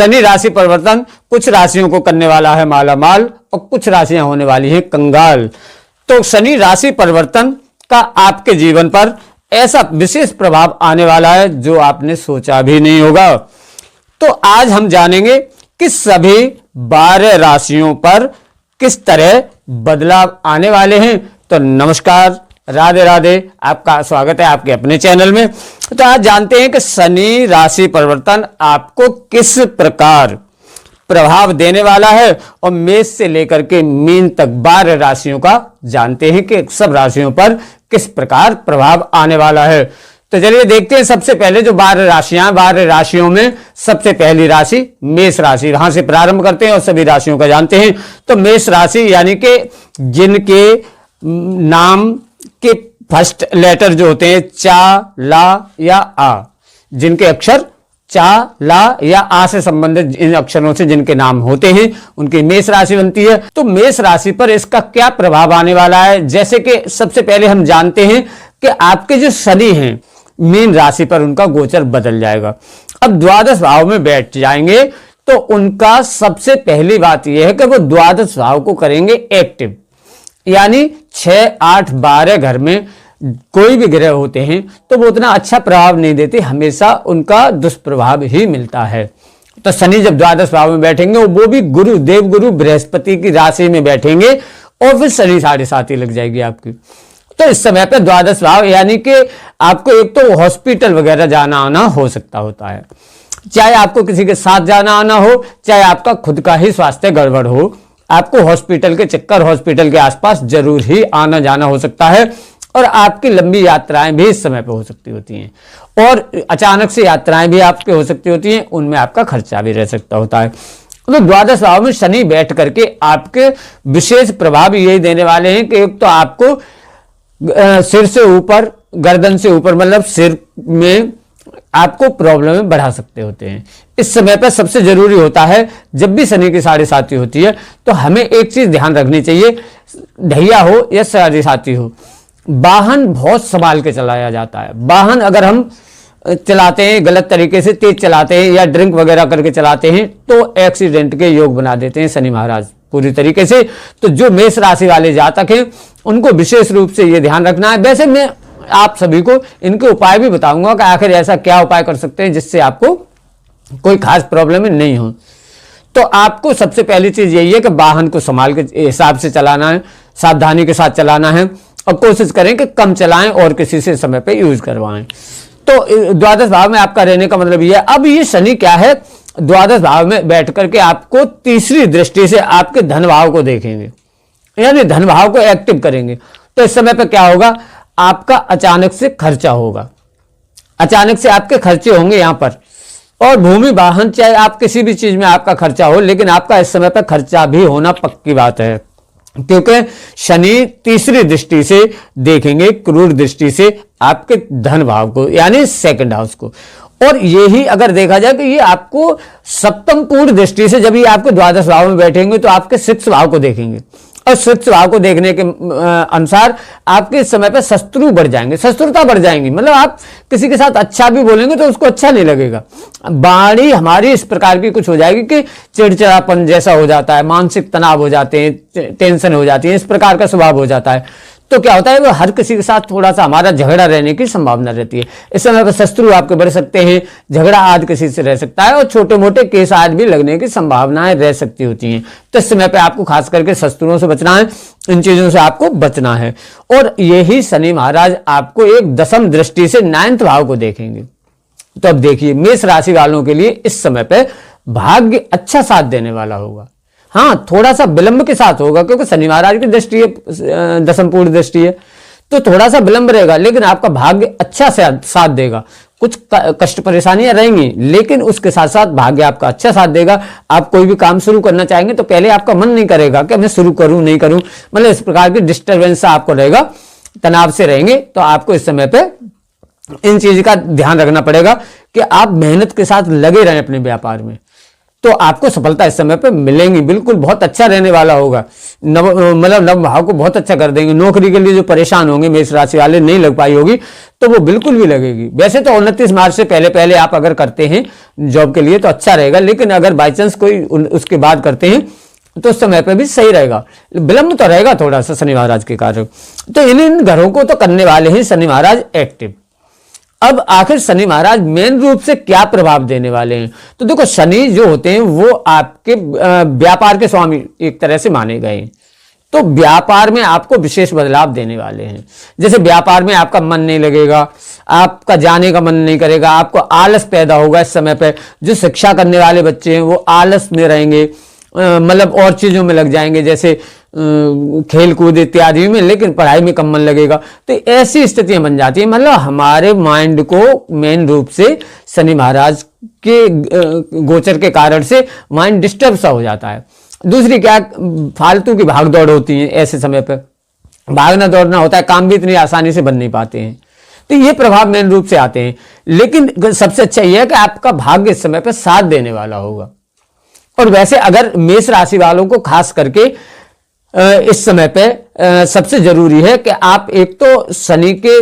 शनि राशि परिवर्तन कुछ राशियों को करने वाला है मालामाल और कुछ राशियां होने वाली हैं कंगाल। तो शनि राशि परिवर्तन का आपके जीवन पर ऐसा विशेष प्रभाव आने वाला है जो आपने सोचा भी नहीं होगा। तो आज हम जानेंगे कि सभी 12 राशियों पर किस तरह बदलाव आने वाले हैं। तो नमस्कार, राधे राधे, आपका स्वागत है आपके अपने चैनल में। तो आज जानते हैं कि शनि राशि परिवर्तन आपको किस प्रकार प्रभाव देने वाला है और मेष से लेकर के मीन तक 12 राशियों का जानते हैं कि सब राशियों पर किस प्रकार प्रभाव आने वाला है। तो चलिए देखते हैं। सबसे पहले जो 12 राशियां, 12 राशियों में सबसे पहली राशि मेष राशि, वहां से प्रारंभ करते हैं और सभी राशियों का जानते हैं। तो मेष राशि यानी कि जिनके नाम के फर्स्ट लेटर जो होते हैं चा, ला या आ, जिनके अक्षर चा, ला या आ से संबंधित इन अक्षरों से जिनके नाम होते हैं उनकी मेष राशि बनती है। तो मेष राशि पर इसका क्या प्रभाव आने वाला है, जैसे कि सबसे पहले हम जानते हैं कि आपके जो शनि हैं मीन राशि पर उनका गोचर बदल जाएगा। अब द्वादश भाव में बैठ जाएंगे तो उनका सबसे पहली बात यह है कि वो द्वादश भाव को करेंगे एक्टिव, यानी 6, 8, 12 घर में कोई भी ग्रह होते हैं तो वो उतना अच्छा प्रभाव नहीं देते, हमेशा उनका दुष्प्रभाव ही मिलता है। तो शनि जब द्वादश भाव में बैठेंगे वो भी गुरु, देवगुरु बृहस्पति की राशि में बैठेंगे और फिर शनि 7.5 लग जाएगी आपकी। तो इस समय पे द्वादश भाव यानी कि आपको एक तो हॉस्पिटल वगैरह जाना आना हो सकता होता है, चाहे आपको किसी के साथ जाना आना हो, चाहे आपका खुद का ही स्वास्थ्य गड़बड़ हो, आपको हॉस्पिटल के चक्कर, हॉस्पिटल के आसपास जरूर ही आना जाना हो सकता है। और आपकी लंबी यात्राएं भी इस समय पे हो सकती होती हैं और अचानक से यात्राएं भी आपके हो सकती होती हैं, उनमें आपका खर्चा भी रह सकता होता है। तो द्वादश भाव में शनि बैठ करके आपके विशेष प्रभाव यही देने वाले हैं कि एक तो आपको सिर से ऊपर, गर्दन से ऊपर, मतलब सिर में आपको प्रॉब्लम बढ़ा सकते होते हैं। इस समय पर सबसे जरूरी होता है जब भी शनि की 7.5 होती है तो हमें एक चीज ध्यान रखनी चाहिए, ढैया हो या 7.5 हो, वाहन बहुत संभाल के चलाया जाता है। वाहन अगर हम चलाते हैं गलत तरीके से, तेज चलाते हैं या ड्रिंक वगैरह करके चलाते हैं तो एक्सीडेंट के योग बना देते हैं शनि महाराज पूरी तरीके से। तो जो मेष राशि वाले जातक हैं उनको विशेष रूप से ये ध्यान रखना है। वैसे मैं आप सभी को इनके उपाय भी बताऊंगा कि आखिर ऐसा क्या उपाय कर सकते हैं जिससे आपको कोई खास प्रॉब्लम नहीं हो। तो आपको सबसे पहली चीज यही है कि वाहन को संभाल के हिसाब से चलाना है, सावधानी के साथ चलाना है और कोशिश करें कि कम चलाएं और किसी से समय पे यूज करवाएं। तो द्वादश भाव में आपका रहने का मतलब यह है। अब ये शनि क्या है, द्वादश भाव में बैठ करके आपको तीसरी दृष्टि से आपके धन भाव को देखेंगे, यानी धन भाव को एक्टिव करेंगे। तो इस समय पे क्या होगा, आपका अचानक से खर्चा होगा, अचानक से आपके खर्चे होंगे यहां पर। और भूमि वाहन, चाहे आप किसी भी चीज में आपका खर्चा हो, लेकिन आपका इस समय पर खर्चा भी होना पक्की बात है, क्योंकि शनि तीसरी दृष्टि से देखेंगे, क्रूर दृष्टि से आपके धन भाव को, यानी सेकंड हाउस को। और यही अगर देखा जाए कि ये आपको सप्तम पूर्ण दृष्टि से, जब ये आपके द्वादश भाव में बैठेंगे तो आपके 6 भाव को देखेंगे और 6 भाव को देखने के अनुसार आपके इस समय पर शत्रु बढ़ जाएंगे, शत्रुता बढ़ जाएंगी। मतलब आप किसी के साथ अच्छा भी बोलेंगे तो उसको अच्छा नहीं लगेगा। वाणी हमारी इस प्रकार की कुछ हो जाएगी कि चिड़चिड़ापन जैसा हो जाता है, मानसिक तनाव हो जाते हैं, टेंशन हो जाती है, इस प्रकार का स्वभाव हो जाता है। तो क्या होता है, वो हर किसी के साथ थोड़ा सा हमारा झगड़ा रहने की संभावना रहती है। इस समय पर शत्रु आपके बढ़ सकते हैं, झगड़ा आदि किसी से रह सकता है और छोटे मोटे केस आदि भी लगने की संभावनाएं रह सकती होती हैं। तो इस समय पे आपको खास करके शत्रुओं से बचना है, इन चीजों से आपको बचना है। और यही शनि महाराज आपको एक दशम दृष्टि से 9th भाव को देखेंगे। तो अब देखिए मेष राशि वालों के लिए इस समय पे भाग्य अच्छा साथ देने वाला होगा। हाँ, थोड़ा सा विलंब के साथ होगा क्योंकि शनि महाराज की दृष्टि है, दशम पूर्ण दृष्टि है, तो थोड़ा सा विलंब रहेगा, लेकिन आपका भाग्य अच्छा साथ देगा। कुछ कष्ट परेशानियां रहेंगी लेकिन उसके साथ साथ भाग्य आपका अच्छा साथ देगा। आप कोई भी काम शुरू करना चाहेंगे तो पहले आपका मन नहीं करेगा कि मैं शुरू करूं नहीं करूं, मतलब इस प्रकार की डिस्टर्बेंस आपको रहेगा, तनाव से रहेंगे। तो आपको इस समय पे इन चीज का ध्यान रखना पड़ेगा कि आप मेहनत के साथ लगे रहें अपने व्यापार में। तो आपको सफलता इस समय पे मिलेंगी, बिल्कुल बहुत अच्छा रहने वाला होगा। मतलब नव भाव को बहुत अच्छा कर देंगे। नौकरी के लिए जो परेशान होंगे मेष राशि वाले, नहीं लग पाई होगी तो वो बिल्कुल भी लगेगी। वैसे तो 29 मार्च से पहले पहले आप अगर करते हैं जॉब के लिए तो अच्छा रहेगा, लेकिन अगर बाई चांस कोई उसके बाद करते हैं तो उस समय पे भी सही रहेगा। विलंब तो रहेगा थोड़ा सा शनि महाराज के कार्य। तो इन घरों को तो करने वाले हैं शनि महाराज एक्टिव। अब आखिर शनि महाराज मेन रूप से क्या प्रभाव देने वाले हैं? तो देखो, शनि जो होते हैं वो आपके व्यापार के स्वामी एक तरह से माने गए हैं। तो व्यापार में आपको विशेष बदलाव देने वाले हैं। जैसे व्यापार में आपका मन नहीं लगेगा, आपका जाने का मन नहीं करेगा, आपको आलस पैदा होगा इस समय पे। जो शिक्षा करने वाले बच्चे हैं वो आलस में रहेंगे, मतलब और चीजों में लग जाएंगे, जैसे खेल कूद इत्यादि में, लेकिन पढ़ाई में कम मन लगेगा। तो ऐसी स्थितियां बन जाती है। मतलब हमारे माइंड को मेन रूप से शनि महाराज के गोचर के कारण से माइंड डिस्टर्ब सा हो जाता है। दूसरी क्या, फालतू की भाग दौड़ होती है। ऐसे समय पर भागना दौड़ना होता है, काम भी इतनी आसानी से बन नहीं पाते हैं। तो ये प्रभाव मेन रूप से आते हैं। लेकिन सबसे अच्छा यह है कि आपका भाग्य इस समय पर साथ देने वाला होगा। और वैसे अगर मेष राशि वालों को खास करके इस समय पे सबसे जरूरी है कि आप एक तो शनि के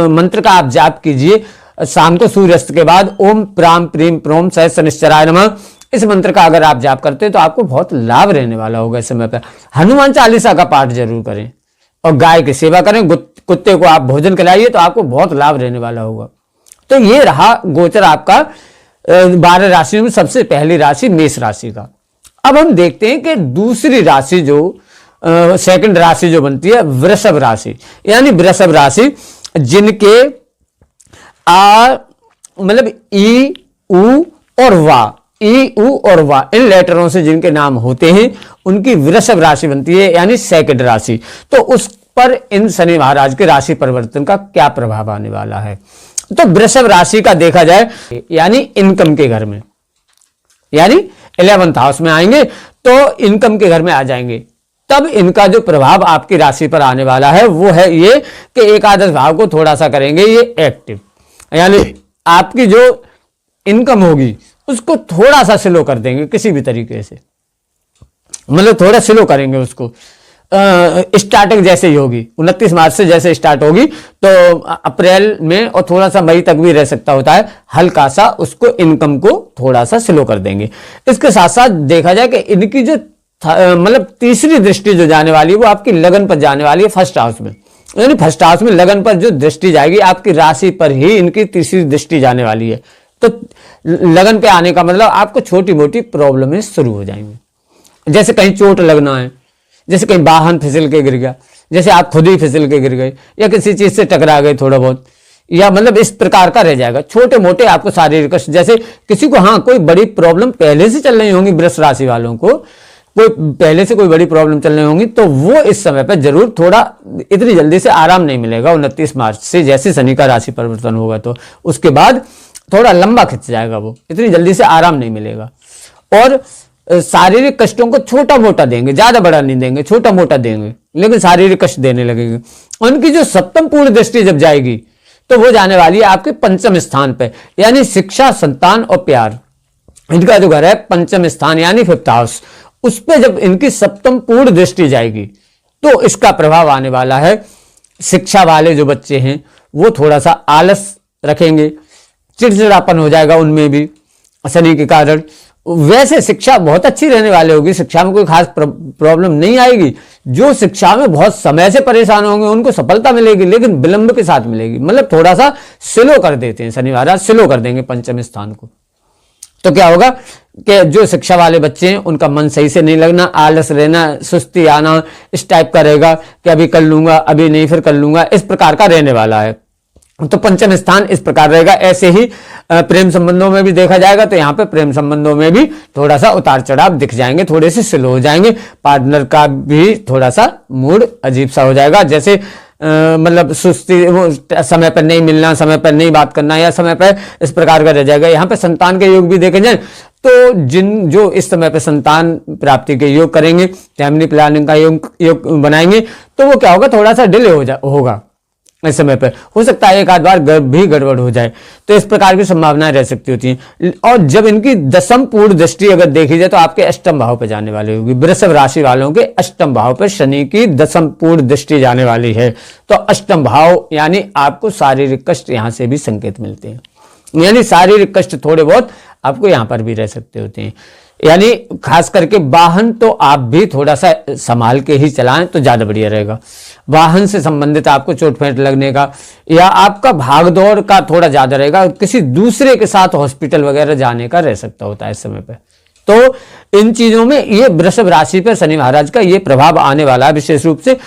मंत्र का आप जाप कीजिए शाम को सूर्यास्त के बाद, ओम प्राम प्रीम प्रोम सह शनिश्चराय नमः। इस मंत्र का अगर आप जाप करते हैं तो आपको बहुत लाभ रहने वाला होगा इस समय पे। हनुमान चालीसा का पाठ जरूर करें और गाय की सेवा करें, कुत्ते को आप भोजन खिलाइए तो आपको बहुत लाभ रहने वाला होगा। तो ये रहा गोचर आपका 12 राशियों में सबसे पहली राशि मेष राशि का। अब हम देखते हैं कि दूसरी राशि जो सेकंड राशि जो बनती है वृषभ राशि, यानी वृषभ राशि जिनके मतलब ई उ और वा, ई उ और वा इन लेटरों से जिनके नाम होते हैं उनकी वृषभ राशि बनती है, यानी सेकंड राशि। तो उस पर इन शनि महाराज के राशि परिवर्तन का क्या प्रभाव आने वाला है? तो वृषभ राशि का देखा जाए यानी इनकम के घर में, यानी 11th हाउस में आएंगे तो इनकम के घर में आ जाएंगे। तब इनका जो प्रभाव आपकी राशि पर आने वाला है वो है ये कि एकादश भाव को थोड़ा सा करेंगे ये एक्टिव, यानी आपकी जो इनकम होगी उसको थोड़ा सा स्लो कर देंगे किसी भी तरीके से, मतलब थोड़ा स्लो करेंगे उसको। स्टार्टिंग जैसे ही होगी 29 मार्च से जैसे स्टार्ट होगी तो अप्रैल में और थोड़ा सा मई तक भी रह सकता होता है, हल्का सा उसको इनकम को थोड़ा सा स्लो कर देंगे। इसके साथ साथ देखा जाए कि इनकी जो मतलब तीसरी दृष्टि जो जाने वाली है वो आपकी लगन पर जाने वाली है फर्स्ट हाउस में, यानी फर्स्ट हाउस में लगन पर जो दृष्टि जाएगी आपकी राशि पर ही इनकी तीसरी दृष्टि जाने वाली है। तो लगन पे आने का मतलब आपको छोटी मोटी प्रॉब्लमें शुरू हो जाएंगी, जैसे कहीं चोट लगना है, जैसे कहीं वाहन फिसल के गिर गया, जैसे आप खुद ही फिसल के गिर गए या किसी चीज से टकरा गए थोड़ा बहुत, या मतलब इस प्रकार का रह जाएगा। छोटे मोटे आपको शारीरिक कष्ट, जैसे किसी को हाँ कोई बड़ी प्रॉब्लम पहले से चल रही होंगी, वृष राशि वालों को कोई पहले से कोई बड़ी प्रॉब्लम चल रही होंगी तो वो इस समय पर जरूर थोड़ा इतनी जल्दी से आराम नहीं मिलेगा। 29 मार्च से जैसे शनि का राशि परिवर्तन होगा तो उसके बाद थोड़ा लंबा खिंच जाएगा, वो इतनी जल्दी से आराम नहीं मिलेगा। और शारीरिक कष्टों को छोटा मोटा देंगे, ज्यादा बड़ा नहीं देंगे, छोटा मोटा देंगे, लेकिन शारीरिक कष्ट देने लगेंगे। उनकी जो सप्तम पूर्ण दृष्टि जब जाएगी तो वो जाने वाली है आपके पंचम स्थान पे, यानी शिक्षा, संतान और प्यार। इनका जो घर है पंचम स्थान यानी 5th हाउस, उस पर जब इनकी सप्तम पूर्ण दृष्टि जाएगी तो इसका प्रभाव आने वाला है। शिक्षा वाले जो बच्चे हैं वो थोड़ा सा आलस रखेंगे, चिड़चिड़ापन हो जाएगा उनमें भी शनि के कारण। वैसे शिक्षा बहुत अच्छी रहने वाली होगी, शिक्षा में कोई खास प्रॉब्लम नहीं आएगी। जो शिक्षा में बहुत समय से परेशान होंगे उनको सफलता मिलेगी, लेकिन विलंब के साथ मिलेगी, मतलब थोड़ा सा स्लो कर देते हैं शनि महाराज, स्लो कर देंगे पंचम स्थान को। तो क्या होगा कि जो शिक्षा वाले बच्चे हैं उनका मन सही से नहीं लगना, आलस रहना, सुस्ती आना, इस टाइप का रहेगा कि अभी कर लूंगा, अभी नहीं फिर कर लूंगा, इस प्रकार का रहने वाला है। तो पंचम स्थान इस प्रकार रहेगा। ऐसे ही प्रेम संबंधों में भी देखा जाएगा तो यहाँ पे प्रेम संबंधों में भी थोड़ा सा उतार चढ़ाव दिख जाएंगे, थोड़े से स्लो हो जाएंगे। पार्टनर का भी थोड़ा सा मूड अजीब सा हो जाएगा, जैसे मतलब सुस्ती, समय पर नहीं मिलना, समय पर नहीं बात करना, या समय पर इस प्रकार का रह जाएगा। यहाँ पे संतान के योग भी देखे जाए तो जो इस समय पे संतान प्राप्ति के योग करेंगे, फैमिली प्लानिंग का योग बनाएंगे तो वो क्या होगा, थोड़ा सा डिले होगा। इस समय पे हो सकता है एक आध बार भी गड़बड़ हो जाए, तो इस प्रकार की संभावनाएं रह सकती होती हैं। और जब इनकी दशम पूर्ण दृष्टि अगर देखी जाए तो आपके अष्टम भाव पे जाने वाली होगी। वृषभ राशि वालों के अष्टम भाव पर शनि की दशम पूर्ण दृष्टि जाने वाली है, तो अष्टम भाव यानी आपको शारीरिक कष्ट यहां से भी संकेत मिलते हैं, यानी शारीरिक कष्ट थोड़े बहुत आपको यहां पर भी रह सकते होते हैं। यानी खास करके वाहन तो आप भी थोड़ा सा संभाल के ही चलाएं तो ज्यादा बढ़िया रहेगा। वाहन से संबंधित आपको चोट फेंट लगने का या आपका भागदौड़ का थोड़ा ज्यादा रहेगा, किसी दूसरे के साथ हॉस्पिटल वगैरह जाने का रह सकता होता है इस समय पे। तो इन चीजों में ये वृषभ राशि पर शनि महाराज का ये प्रभाव आने वाला है विशेष रूप से।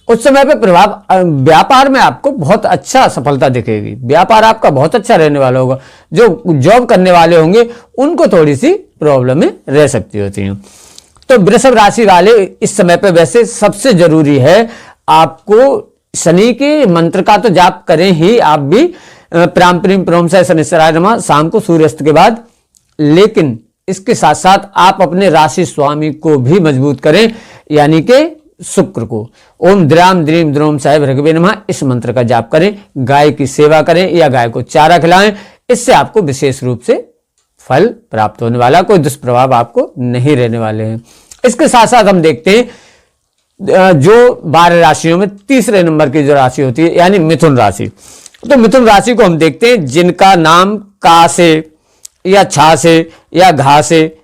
उस समय पे प्रभाव व्यापार में आपको बहुत अच्छा सफलता दिखेगी, व्यापार आपका बहुत अच्छा रहने वाला होगा। जो जॉब करने वाले होंगे उनको थोड़ी सी प्रॉब्लमें रह सकती होती हैं। तो वृषभ राशि वाले इस समय पे वैसे सबसे जरूरी है आपको शनि के मंत्र का तो जाप करें ही आप भी, प्राम प्रीम प्रोम से शनिश्चराय नमः शाम को सूर्यास्त के बाद, लेकिन इसके साथ साथ आप अपने राशि स्वामी को भी मजबूत करें, यानी कि शुक्र को। ओम द्राम द्रीम द्रोम साहेब भृगवे नमः इस मंत्र का जाप करें, गाय की सेवा करें या गाय को चारा खिलाएं, इससे आपको विशेष रूप से फल प्राप्त होने वाला, कोई दुष्प्रभाव आपको नहीं रहने वाले हैं। इसके साथ साथ हम देखते हैं जो 12 राशियों में तीसरे नंबर की जो राशि होती है यानी मिथुन राशि। तो मिथुन राशि को हम देखते हैं जिनका नाम का से या छा से या घा से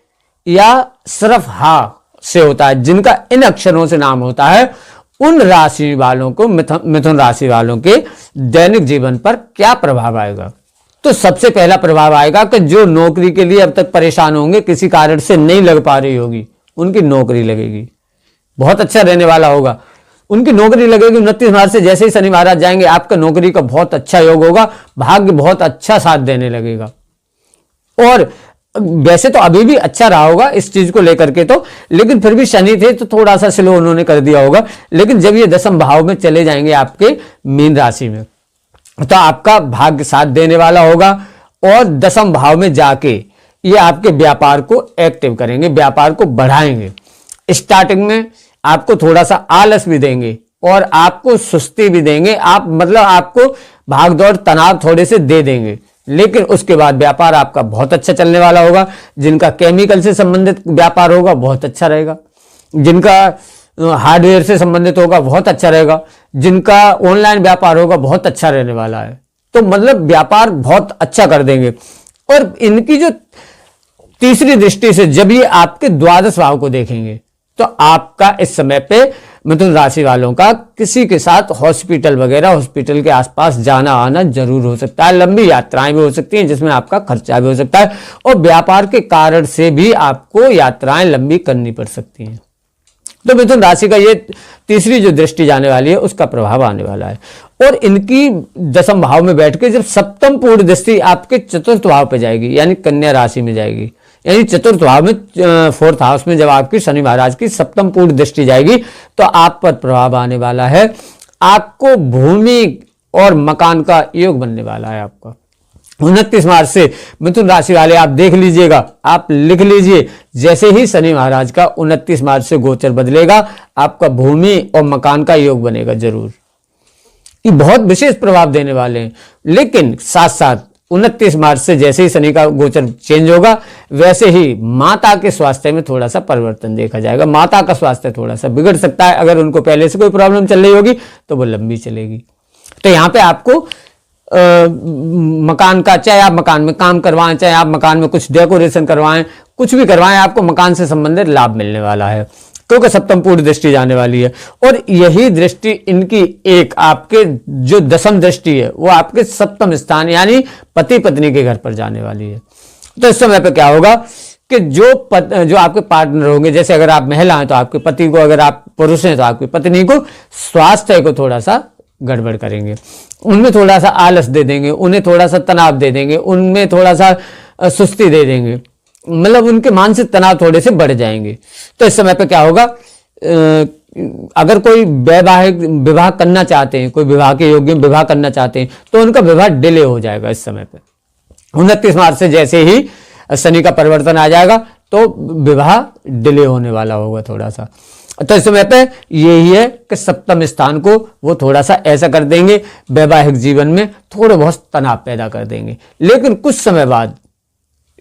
या सिर्फ हा से होता है, जिनका इन अक्षरों से नाम होता है, उन राशि वालों को मिथुन राशि वालों के दैनिक जीवन पर क्या प्रभाव आएगा। तो सबसे पहला प्रभाव आएगा कि जो नौकरी के लिए अब तक परेशान होंगे, किसी कारण से नहीं लग पा रही होगी, उनकी नौकरी लगेगी, बहुत अच्छा रहने वाला होगा, उनकी नौकरी लगेगी। 29 मार्च से जैसे ही शनि महाराज जाएंगे आपका नौकरी का बहुत अच्छा योग होगा, भाग्य बहुत अच्छा साथ देने लगेगा। और वैसे तो अभी भी अच्छा रहा होगा इस चीज को लेकर के, तो लेकिन फिर भी शनि थे तो थोड़ा सा स्लो उन्होंने कर दिया होगा। लेकिन जब ये दशम भाव में चले जाएंगे आपके मीन राशि में, तो आपका भाग्य साथ देने वाला होगा। और दशम भाव में जाके ये आपके व्यापार को एक्टिव करेंगे, व्यापार को बढ़ाएंगे। स्टार्टिंग में आपको थोड़ा सा आलस भी देंगे और आपको सुस्ती भी देंगे, आप मतलब आपको भागदौड़ तनाव थोड़े से दे देंगे, लेकिन उसके बाद व्यापार आपका बहुत अच्छा चलने वाला होगा। जिनका केमिकल से संबंधित व्यापार होगा बहुत अच्छा रहेगा, जिनका हार्डवेयर से संबंधित होगा बहुत अच्छा रहेगा, जिनका ऑनलाइन व्यापार होगा बहुत अच्छा रहने वाला है। तो मतलब व्यापार बहुत अच्छा कर देंगे। और इनकी जो तीसरी दृष्टि से जब ये आपके द्वादश भाव को देखेंगे तो आपका इस समय पे मिथुन राशि वालों का किसी के साथ हॉस्पिटल वगैरह, हॉस्पिटल के आसपास जाना आना जरूर हो सकता है, लंबी यात्राएं भी हो सकती हैं जिसमें आपका खर्चा भी हो सकता है, और व्यापार के कारण से भी आपको यात्राएं लंबी करनी पड़ सकती हैं। तो मिथुन राशि का ये तीसरी जो दृष्टि जाने वाली है उसका प्रभाव आने वाला है। और इनकी दशम भाव में बैठ के जब सप्तम पूर्ण दृष्टि आपके चतुर्थ भाव पे जाएगी यानी कन्या राशि में जाएगी, यानी चतुर्थ भाव में फोर्थ हाउस में जब आपकी शनि महाराज की सप्तम पूर्ण दृष्टि जाएगी तो आप पर प्रभाव आने वाला है। आपको भूमि और मकान का योग बनने वाला है आपका 29 मार्च से। मिथुन राशि वाले आप देख लीजिएगा, आप लिख लीजिए, जैसे ही शनि महाराज का 29 मार्च से गोचर बदलेगा आपका भूमि और मकान का योग बनेगा जरूर। ये बहुत विशेष प्रभाव देने वाले हैं। लेकिन साथ साथ 29 मार्च से जैसे ही शनि का गोचर चेंज होगा वैसे ही माता के स्वास्थ्य में थोड़ा सा परिवर्तन देखा जाएगा। माता का स्वास्थ्य थोड़ा सा बिगड़ सकता है, अगर उनको पहले से कोई प्रॉब्लम चल रही होगी तो वो लंबी चलेगी। तो यहाँ पे आपको मकान का, चाहे आप मकान में काम करवाएं, चाहे आप मकान में कुछ डेकोरेशन करवाएं, कुछ भी करवाएं, आपको मकान से संबंधित लाभ मिलने वाला है क्योंकि सप्तम पूर्ण दृष्टि जाने वाली है। और यही दृष्टि इनकी एक आपके जो दशम दृष्टि है वो आपके सप्तम स्थान यानी पति पत्नी के घर पर जाने वाली है। तो इस समय पे क्या होगा कि जो आपके पार्टनर होंगे, जैसे अगर आप महिला हैं तो आपके पति को, अगर आप पुरुष हैं तो आपकी पत्नी को स्वास्थ्य को थोड़ा सा गड़बड़ करेंगे, उनमें थोड़ा सा आलस दे देंगे, उन्हें थोड़ा सा तनाव दे देंगे, उनमें थोड़ा सा सुस्ती दे देंगे, मतलब उनके मानसिक तनाव थोड़े से बढ़ जाएंगे। तो इस समय पे क्या होगा, अगर कोई वैवाहिक विवाह करना चाहते हैं, कोई विवाह के योग्य विवाह करना चाहते हैं तो उनका विवाह डिले हो जाएगा इस समय पे। 29 मार्च से जैसे ही शनि का परिवर्तन आ जाएगा तो विवाह डिले होने वाला होगा थोड़ा सा। तो इस समय पे यही है कि सप्तम स्थान को वो थोड़ा सा ऐसा कर देंगे, वैवाहिक जीवन में थोड़े बहुत तनाव पैदा कर देंगे, लेकिन कुछ समय बाद,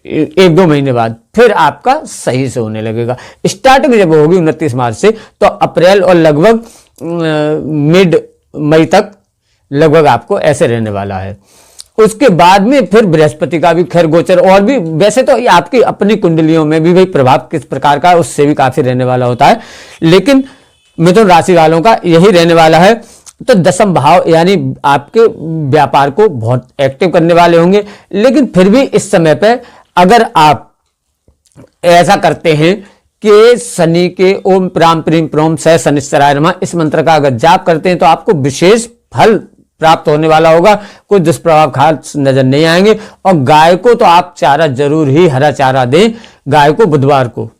1-2 महीने बाद फिर आपका सही से होने लगेगा। स्टार्टिंग जब होगी 29 मार्च से, तो अप्रैल और लगभग मिड मई तक लगभग आपको ऐसे रहने वाला है। उसके बाद में फिर बृहस्पति का भी खैर गोचर, और भी वैसे तो ये आपकी अपनी कुंडलियों में भी भाई प्रभाव किस प्रकार का उससे भी काफी रहने वाला होता है, लेकिन मिथुन राशि वालों का यही रहने वाला है। तो दसम भाव यानी आपके व्यापार को बहुत एक्टिव करने वाले होंगे, लेकिन फिर भी इस समय पे अगर आप ऐसा करते हैं कि शनि के ओम प्राम प्रीम प्रोम सह शनिश्चराय नमः इस मंत्र का अगर जाप करते हैं तो आपको विशेष फल प्राप्त होने वाला होगा, कोई दुष्प्रभाव खास नजर नहीं आएंगे। और गाय को तो आप चारा जरूर ही हरा चारा दें गाय को बुधवार को,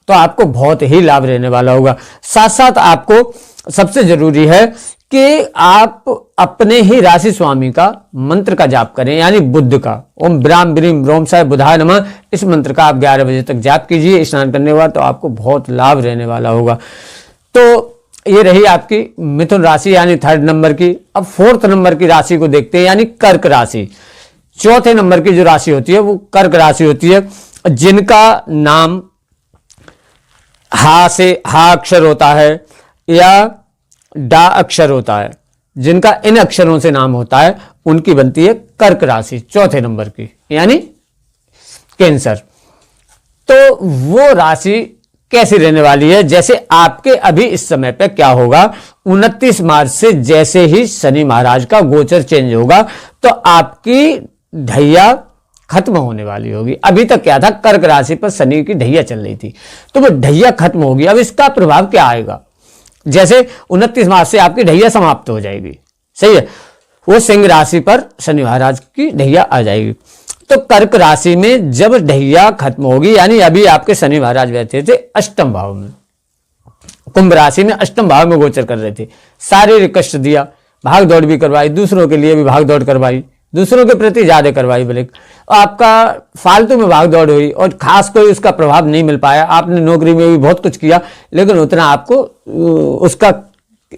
तो आपको बहुत ही लाभ रहने वाला होगा। साथ साथ आपको सबसे जरूरी है कि आप अपने ही राशि स्वामी का मंत्र का जाप करें, यानी बुद्ध का ओम ब्राम ब्रीम ब्रोम साय बुधाय नमः इस मंत्र का आप 11 बजे तक जाप कीजिए स्नान करने के बाद, तो आपको बहुत लाभ रहने वाला होगा। तो ये रही आपकी मिथुन राशि यानी 3rd नंबर की। अब 4th नंबर की राशि को देखते हैं, यानी कर्क राशि। 4थे नंबर की जो राशि होती है वो कर्क राशि होती है, जिनका नाम हा से हा अक्षर होता है या डा अक्षर होता है, जिनका इन अक्षरों से नाम होता है उनकी बनती है कर्क राशि 4थे नंबर की, यानी कैंसर। तो वो राशि कैसी रहने वाली है, जैसे आपके अभी इस समय पे क्या होगा, 29 मार्च से जैसे ही शनि महाराज का गोचर चेंज होगा तो आपकी ढैया खत्म होने वाली होगी। अभी तक क्या था, कर्क राशि पर शनि की ढैया चल रही थी, तो वो ढैया खत्म होगी। अब इसका प्रभाव क्या आएगा, जैसे 29 मार्च से आपकी ढैया समाप्त हो जाएगी, सही है, वो सिंह राशि पर शनि महाराज की ढैया आ जाएगी। तो कर्क राशि में जब ढैया खत्म होगी, यानी अभी आपके शनि महाराज बैठे थे अष्टम भाव में, कुंभ राशि में अष्टम भाव में गोचर कर रहे थे, शारीरिक कष्ट दिया, भाग दौड़ भी करवाई, दूसरों के लिए भी भाग दौड़ करवाई, दूसरों के प्रति ज्यादा करवाई, बल्कि आपका फालतू में भाग दौड़ हुई और खास कोई उसका प्रभाव नहीं मिल पाया। आपने नौकरी में भी बहुत कुछ किया, लेकिन उतना आपको उसका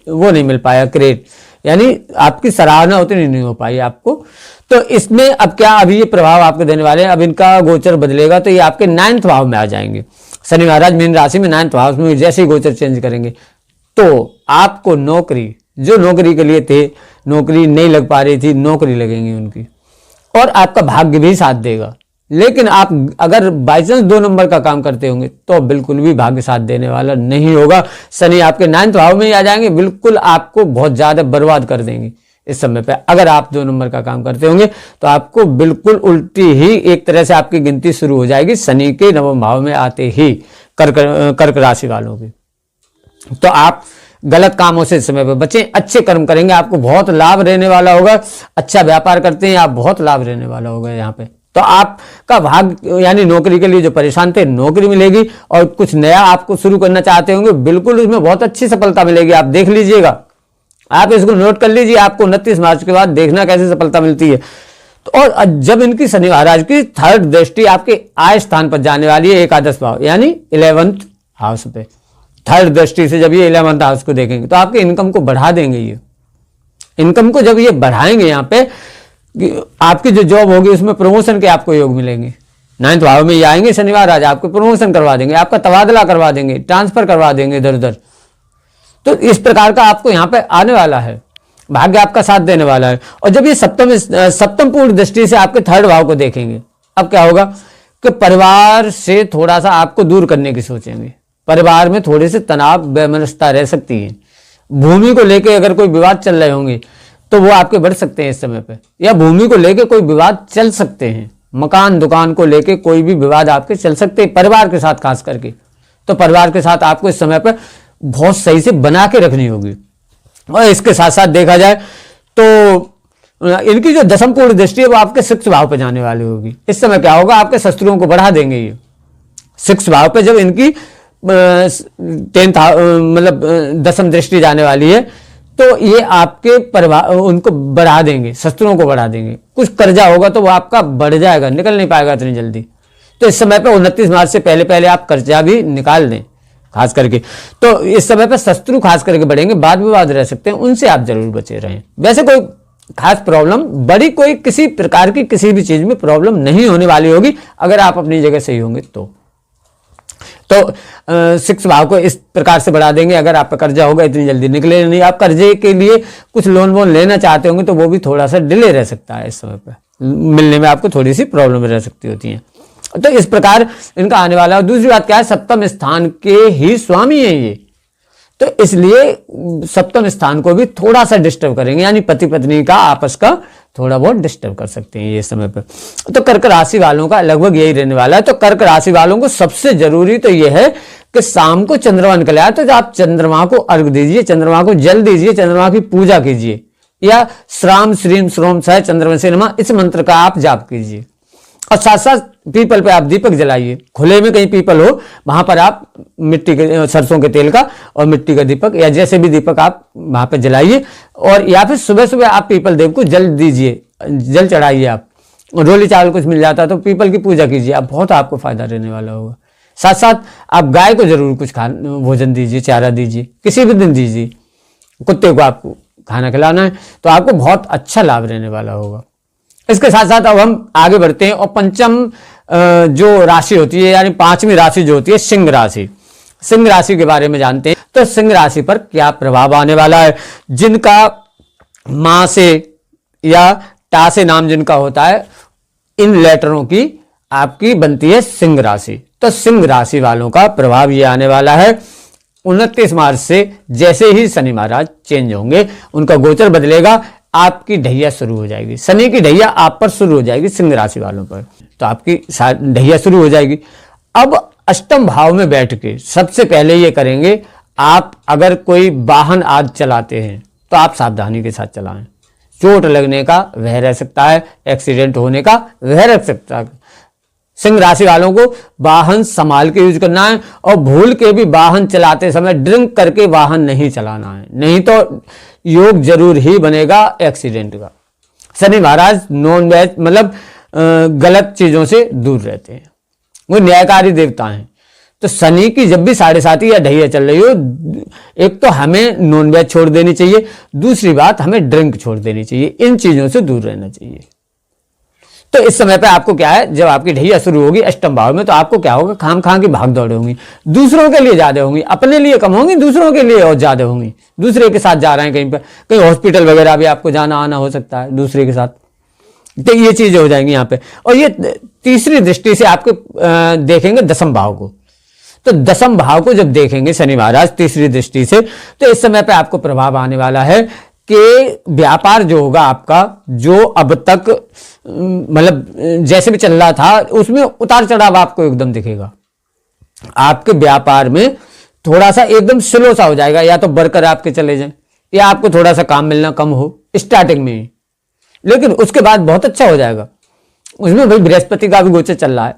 वो नहीं मिल पाया क्रेडिट, यानी आपकी सराहना उतनी नहीं हो पाई आपको। तो इसमें अब क्या, अभी ये प्रभाव आपको देने वाले हैं। अब इनका गोचर बदलेगा तो ये आपके 9th भाव में आ जाएंगे। शनि महाराज मीन राशि में 9th भाव में जैसे ही गोचर चेंज करेंगे तो आपको नौकरी, जो नौकरी के लिए थे, नौकरी नहीं लग पा रही थी, नौकरी लगेंगी उनकी, और आपका भाग्य भी साथ देगा। लेकिन आप अगर बाई चांस 2 नंबर का काम करते होंगे तो बिल्कुल भी भाग्य साथ देने वाला नहीं होगा। शनि आपके 9th भाव में ही आ जाएंगे, बिल्कुल आपको बहुत ज्यादा बर्बाद कर देंगे इस समय पे। अगर आप 2 नंबर का काम करते होंगे तो आपको बिल्कुल उल्टी ही एक तरह से आपकी गिनती शुरू हो जाएगी शनि के 9वें भाव में आते ही कर्क राशि वालों की। तो आप गलत कामों से इस समय पर बचें, अच्छे कर्म करेंगे, आपको बहुत लाभ रहने वाला होगा। अच्छा व्यापार करते हैं आप, बहुत लाभ रहने वाला होगा यहाँ पे। तो आपका भाग्य, यानी नौकरी के लिए जो परेशान थे नौकरी मिलेगी, और कुछ नया आपको शुरू करना चाहते होंगे बिल्कुल उसमें बहुत अच्छी सफलता मिलेगी। आप देख लीजिएगा, आप इसको नोट कर लीजिए, आपको 29 मार्च के बाद देखना कैसे सफलता मिलती है। तो और जब इनकी शनि महाराज की 3rd दृष्टि आपके आय स्थान पर जाने वाली है, एकादश भाव यानी 11th हाउस पे, 3rd दृष्टि से जब ये 11th हाउस को देखेंगे तो आपके इनकम को बढ़ा देंगे। ये इनकम को जब ये बढ़ाएंगे, यहाँ पे आपकी जो जॉब होगी उसमें प्रमोशन के आपको योग मिलेंगे। 9th भाव में ये आएंगे शनि महाराज, आपको प्रमोशन करवा देंगे, आपका तबादला करवा देंगे, ट्रांसफर करवा देंगे इधर उधर। तो इस प्रकार का आपको यहाँ पे आने वाला है, भाग्य आपका साथ देने वाला है। और जब ये सप्तम पूर्ण दृष्टि से आपके 3rd भाव को देखेंगे, अब क्या होगा कि परिवार से थोड़ा सा आपको दूर करने की सोचेंगे, परिवार में थोड़े से तनाव वैमनस्यता रह सकती है। भूमि को लेकर अगर कोई विवाद चल रहे होंगे तो वो आपके बढ़ सकते हैं इस समय पे, या भूमि को लेकर कोई विवाद चल सकते हैं, मकान दुकान को लेकर कोई भी विवाद आपके चल सकते हैं, परिवार के साथ खास करके। तो परिवार के साथ आपको इस समय पर बहुत सही से बना के रखनी होगी। और इसके साथ साथ देखा जाए तो इनकी जो दसम पूर्ण दृष्टि है वो आपके 6th भाव पे जाने वाली होगी। इस समय क्या होगा, आपके शत्रुओं को बढ़ा देंगे ये 6th भाव पे। जब इनकी 10th मतलब दसम दृष्टि जाने वाली है तो ये आपके परिवार उनको बढ़ा देंगे, शत्रुओं को बढ़ा देंगे। कुछ कर्जा होगा तो वो आपका बढ़ जाएगा, निकल नहीं पाएगा इतनी जल्दी। तो इस समय पे 29 मार्च से पहले पहले आप कर्जा भी निकाल दें, खास करके। तो इस समय पे शत्रु खास करके बढ़ेंगे, वाद विवाद रह सकते हैं, उनसे आप जरूर बचे रहें। वैसे कोई खास प्रॉब्लम, बड़ी कोई किसी प्रकार की किसी भी चीज में प्रॉब्लम नहीं होने वाली होगी अगर आप अपनी जगह सही होंगे तो 6 भाव को इस प्रकार से बढ़ा देंगे। अगर आप पे कर्जा होगा इतनी जल्दी निकले नहीं, आप कर्जे के लिए कुछ लोन वोन लेना चाहते होंगे तो वो भी थोड़ा सा डिले रह सकता है, इस समय पे मिलने में आपको थोड़ी सी प्रॉब्लम रह सकती होती है। तो इस प्रकार इनका आने वाला है। दूसरी बात क्या है, सप्तम स्थान के ही स्वामी है ये, तो इसलिए सप्तम स्थान को भी थोड़ा सा डिस्टर्ब करेंगे, यानी पति पत्नी का आपस का थोड़ा बहुत डिस्टर्ब कर सकते हैं ये समय पर। तो कर्क राशि वालों का लगभग यही रहने वाला है। तो कर्क राशि वालों को सबसे जरूरी तो यह है कि शाम को चंद्रमा निकल आया तो आप चंद्रमा को अर्घ दीजिए, चंद्रमा को जल दीजिए, चंद्रमा की पूजा कीजिए, या श्राम श्रीम श्रोम सह चंद्रमसे नमः इस मंत्र का आप जाप कीजिए। और साथ साथ पीपल पे आप दीपक जलाइए, खुले में कहीं पीपल हो वहां पर आप मिट्टी के सरसों के तेल का और मिट्टी का दीपक या जैसे भी दीपक आप वहां पर जलाइए। और या फिर सुबह सुबह आप पीपल देव को जल दीजिए, जल चढ़ाइए। आप रोली चावल कुछ मिल जाता है तो पीपल की पूजा कीजिए, आप बहुत आपको फायदा रहने वाला होगा। साथ साथ आप गाय को जरूर कुछ भोजन दीजिए, चारा दीजिए, किसी भी दिन दीजिए। कुत्ते को आपको खाना खिलाना है तो आपको बहुत अच्छा लाभ रहने वाला होगा। इसके साथ साथ अब हम आगे बढ़ते हैं और पंचम जो राशि होती है, यानी 5वीं राशि जो होती है सिंह राशि, सिंह राशि के बारे में जानते हैं। तो सिंह राशि पर क्या प्रभाव आने वाला है। जिनका मां से या टा से नाम जिनका होता है, इन लेटरों की आपकी बनती है सिंह राशि। तो सिंह राशि वालों का प्रभाव ये आने वाला है 29 मार्च से, जैसे ही शनि महाराज चेंज होंगे, उनका गोचर बदलेगा, आपकी ढैया शुरू हो जाएगी। शनि की ढैया आप पर शुरू हो जाएगी सिंह राशि वालों पर, तो आपकी ढैया शुरू हो जाएगी। अब अष्टम भाव में बैठ के सबसे पहले ये करेंगे, आप अगर कोई वाहन आज चलाते हैं तो आप सावधानी के साथ चलाएं। चोट लगने का वह रह सकता है, एक्सीडेंट होने का वह रह सकता है। सिंह राशि वालों को वाहन संभाल के यूज करना है और भूल के भी वाहन चलाते समय ड्रिंक करके वाहन नहीं चलाना है, नहीं तो योग जरूर ही बनेगा एक्सीडेंट का। शनि महाराज नॉन वेज मतलब गलत चीजों से दूर रहते हैं, वो न्यायकारी देवता हैं। तो शनि की जब भी 7.5 या ढैया चल रही हो, एक तो हमें नॉन वेज छोड़ देनी चाहिए, दूसरी बात हमें ड्रिंक छोड़ देनी चाहिए, इन चीजों से दूर रहना चाहिए। तो इस समय पे आपको क्या है, जब आपकी ढैया शुरू होगी अष्टम भाव में, तो आपको क्या होगा, खाम खां की भाग दौड़ होंगी, दूसरों के लिए ज्यादा होंगी, अपने लिए कम होंगी, दूसरों के लिए और ज्यादा होंगी। दूसरे के साथ जा रहे हैं कहीं पर, कहीं हॉस्पिटल वगैरह भी आपको जाना आना हो सकता है दूसरे के साथ, तो ये चीजें हो जाएंगी यहाँ पे। और ये तीसरी दृष्टि से आपको देखेंगे दसम भाव को, तो दसम भाव को जब देखेंगे शनि महाराज तीसरी दृष्टि से, तो इस समय पे आपको प्रभाव आने वाला है कि व्यापार जो होगा आपका, जो अब तक मतलब जैसे भी चल रहा था उसमें उतार चढ़ाव आपको एकदम दिखेगा। आपके व्यापार में थोड़ा सा एकदम स्लो सा हो जाएगा, या तो वर्कर आपके चले जाएं या आपको थोड़ा सा काम मिलना कम हो स्टार्टिंग में ही, लेकिन उसके बाद बहुत अच्छा हो जाएगा। उसमें भाई बृहस्पति का भी गोचर चल रहा है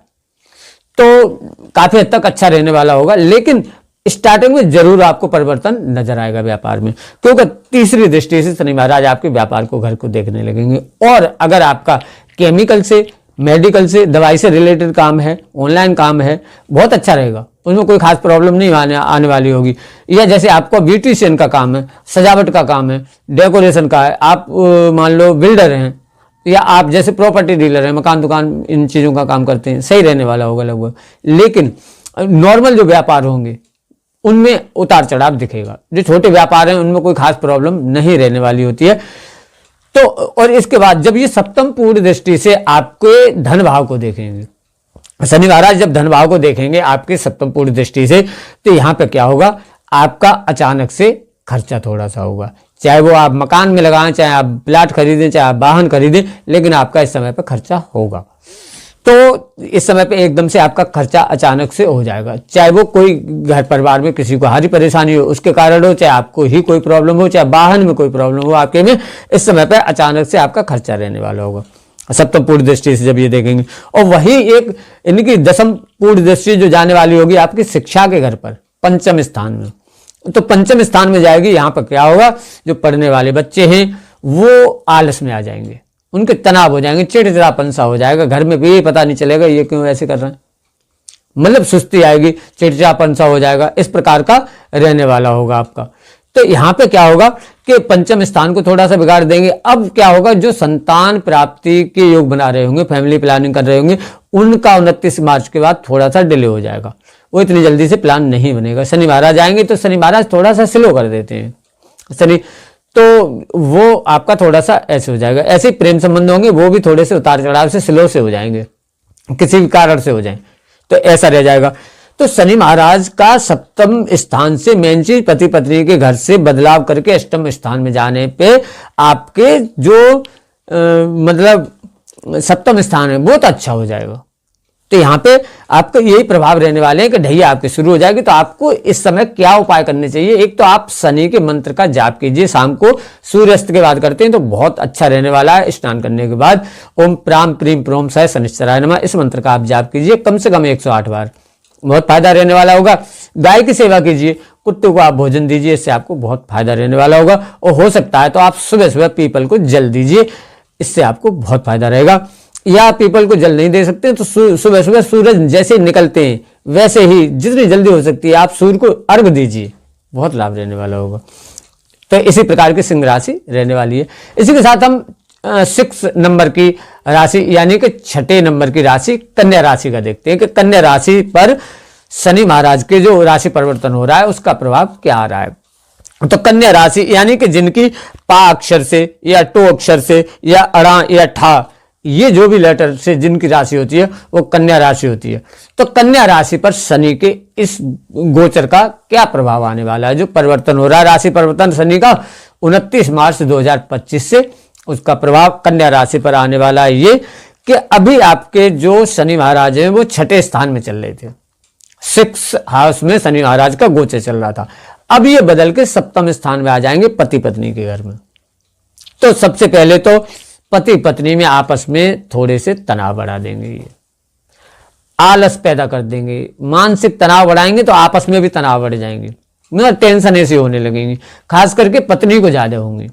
तो काफी हद तक अच्छा रहने वाला होगा, लेकिन स्टार्टिंग में जरूर आपको परिवर्तन नजर आएगा व्यापार में, क्योंकि तीसरी दृष्टि से शनि महाराज आपके व्यापार को, घर को देखने लगेंगे। और अगर आपका केमिकल से, मेडिकल से, दवाई से रिलेटेड काम है, ऑनलाइन काम है, बहुत अच्छा रहेगा, उसमें कोई खास प्रॉब्लम नहीं आने वाली होगी। या जैसे आपको ब्यूटिशियन का काम है, सजावट का काम है, डेकोरेशन का है, आप मान लो बिल्डर हैं, या आप जैसे प्रॉपर्टी डीलर हैं, मकान दुकान इन चीजों का काम करते हैं, सही रहने वाला होगा लगभग। लेकिन नॉर्मल जो व्यापार होंगे उनमें उतार चढ़ाव दिखेगा। जो छोटे व्यापार हैं उनमें कोई खास प्रॉब्लम नहीं रहने वाली होती है। तो और इसके बाद जब ये सप्तम पूर्ण दृष्टि से आपके धन भाव को देखेंगे, शनि महाराज जब धन भाव को देखेंगे आपके सप्तम पूर्ण दृष्टि से, तो यहां पे क्या होगा, आपका अचानक से खर्चा थोड़ा सा होगा, चाहे वो आप मकान में लगाएं, चाहे आप प्लाट खरीदें, चाहे आप वाहन खरीदें, लेकिन आपका इस समय पर खर्चा होगा। तो इस समय पे एकदम से आपका खर्चा अचानक से हो जाएगा, चाहे वो कोई घर परिवार में किसी को हारी परेशानी हो उसके कारण हो, चाहे आपको ही कोई प्रॉब्लम हो, चाहे वाहन में कोई प्रॉब्लम हो आपके में, इस समय पे अचानक से आपका खर्चा रहने वाला होगा सप्तम पूर्ण दृष्टि से जब ये देखेंगे। और वही एक इनकी दसम पूर्ण दृष्टि जो जाने वाली होगी आपकी शिक्षा के घर पर, पंचम स्थान में, तो पंचम स्थान में जाएगी। यहाँ पर क्या होगा, जो पढ़ने वाले बच्चे हैं वो आलस में आ जाएंगे, उनके तनाव हो जाएंगे, चिड़चिड़ापन सा हो जाएगा, घर में भी पता नहीं चलेगा ये क्यों ऐसे कर रहे हैं, मतलब सुस्ती आएगी, चिड़चिड़ापन सा हो जाएगा, इस प्रकार का रहने वाला होगा आपका। तो यहाँ पे क्या होगा कि पंचम स्थान को थोड़ा सा बिगाड़ देंगे। अब क्या होगा, जो संतान प्राप्ति के योग बना रहे होंगे, फैमिली प्लानिंग कर रहे होंगे, उनका 29 मार्च के बाद थोड़ा सा डिले हो जाएगा, वो इतनी जल्दी से प्लान नहीं बनेगा। शनि महाराज आएंगे तो शनि महाराज थोड़ा सा स्लो कर देते हैं शनि, तो वो आपका थोड़ा सा ऐसे हो जाएगा। ऐसे प्रेम संबंध होंगे वो भी थोड़े से उतार चढ़ाव से स्लो से हो जाएंगे, किसी भी कारण से हो जाए, तो ऐसा रह जाएगा। तो शनि महाराज का सप्तम स्थान से मेन चीज पति पत्नी के घर से बदलाव करके अष्टम स्थान में जाने पे आपके जो मतलब सप्तम स्थान है वो तो अच्छा हो जाएगा। तो यहाँ पे आपको यही प्रभाव रहने वाले हैं कि ढैया आपके शुरू हो जाएगी। तो आपको इस समय क्या उपाय करने चाहिए, एक तो आप शनि के मंत्र का जाप कीजिए, शाम को सूर्यास्त के बाद करते हैं तो बहुत अच्छा रहने वाला है। स्नान करने के बाद ओम प्राम प्रीम प्रोम सह शनिश्चराय नमः इस मंत्र का आप जाप कीजिए कम से कम 108 बार, बहुत फायदा रहने वाला होगा। गाय की सेवा कीजिए, कुत्ते को आप भोजन दीजिए, इससे आपको बहुत फायदा रहने वाला होगा। और हो सकता है तो आप सुबह सुबह पीपल को जल दीजिए, इससे आपको बहुत फायदा रहेगा। या पीपल को जल नहीं दे सकते तो सुबह सुबह सूरज जैसे निकलते हैं वैसे ही जितनी जल्दी हो सकती है आप सूर्य को अर्घ दीजिए, बहुत लाभ रहने वाला होगा। तो इसी प्रकार की सिंह राशि रहने वाली है। इसी के साथ हम 6 नंबर की राशि यानी कि 6 नंबर की राशि कन्या राशि का देखते हैं कि कन्या राशि पर शनि महाराज के जो राशि परिवर्तन हो रहा है उसका प्रभाव क्या आ रहा है। तो कन्या राशि यानी कि जिनकी पा अक्षर से या टो अक्षर से या अड़ा या ठा ये जो भी लेटर से जिनकी राशि होती है वो कन्या राशि होती है। तो कन्या राशि पर शनि के इस गोचर का क्या प्रभाव आने वाला है, जो परिवर्तन हो रहा है राशि परिवर्तन शनि का 29 मार्च 2025 से, उसका प्रभाव कन्या राशि पर आने वाला है। ये कि अभी आपके जो शनि महाराज हैं वो 6ठे स्थान में चल रहे थे, 6th हाउस में शनि महाराज का गोचर चल रहा था, अब ये बदल के सप्तम स्थान में आ जाएंगे पति पत्नी के घर में। तो सबसे पहले तो पति पत्नी में आपस में थोड़े से तनाव बढ़ा देंगे, ये आलस पैदा कर देंगे, मानसिक तनाव बढ़ाएंगे तो आपस में भी तनाव बढ़ जाएंगे, मतलब टेंशन ऐसी होने लगेंगी, खास करके पत्नी को ज्यादा होंगी।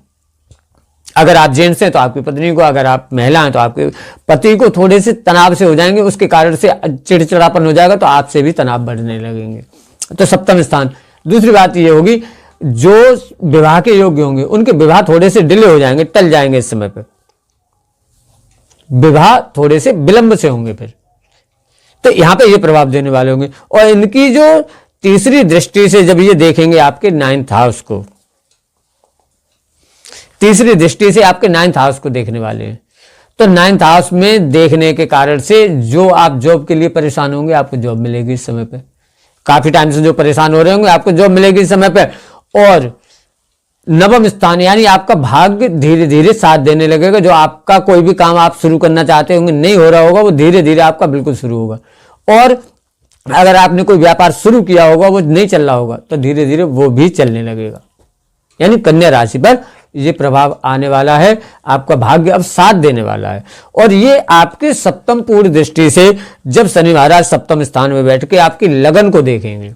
अगर आप जेंट्स हैं तो आपकी पत्नी को, अगर आप महिला हैं तो आपके पति को थोड़े से तनाव से हो जाएंगे, उसके कारण से चिड़चिड़ापन हो जाएगा तो आपसे भी तनाव बढ़ने लगेंगे। तो सप्तम स्थान। दूसरी बात ये होगी जो विवाह के योग्य होंगे उनके विवाह थोड़े से डिले हो जाएंगे, टल जाएंगे, इस समय पे विवाह थोड़े से विलंब से होंगे फिर, तो यहां पे ये प्रभाव देने वाले होंगे। और इनकी जो तीसरी दृष्टि से जब ये देखेंगे आपके 9th हाउस को, तीसरी दृष्टि से आपके 9th हाउस को देखने वाले हैं, तो 9th हाउस में देखने के कारण से जो आप जॉब के लिए परेशान होंगे आपको जॉब मिलेगी इस समय पे, काफी टाइम से जो परेशान हो रहे होंगे आपको जॉब मिलेगी इस समय पे। और नवम स्थान यानी आपका भाग्य धीरे धीरे साथ देने लगेगा, जो आपका कोई भी काम आप शुरू करना चाहते होंगे नहीं हो रहा होगा वो धीरे धीरे आपका बिल्कुल शुरू होगा। और अगर आपने कोई व्यापार शुरू किया होगा वो नहीं चल रहा होगा तो धीरे धीरे वो भी चलने लगेगा। यानी कन्या राशि पर ये प्रभाव आने वाला है, आपका भाग्य अब साथ देने वाला है। और ये आपके सप्तम पूर्ण दृष्टि से जब शनि महाराज सप्तम स्थान में बैठ के आपकी लगन को देखेंगे,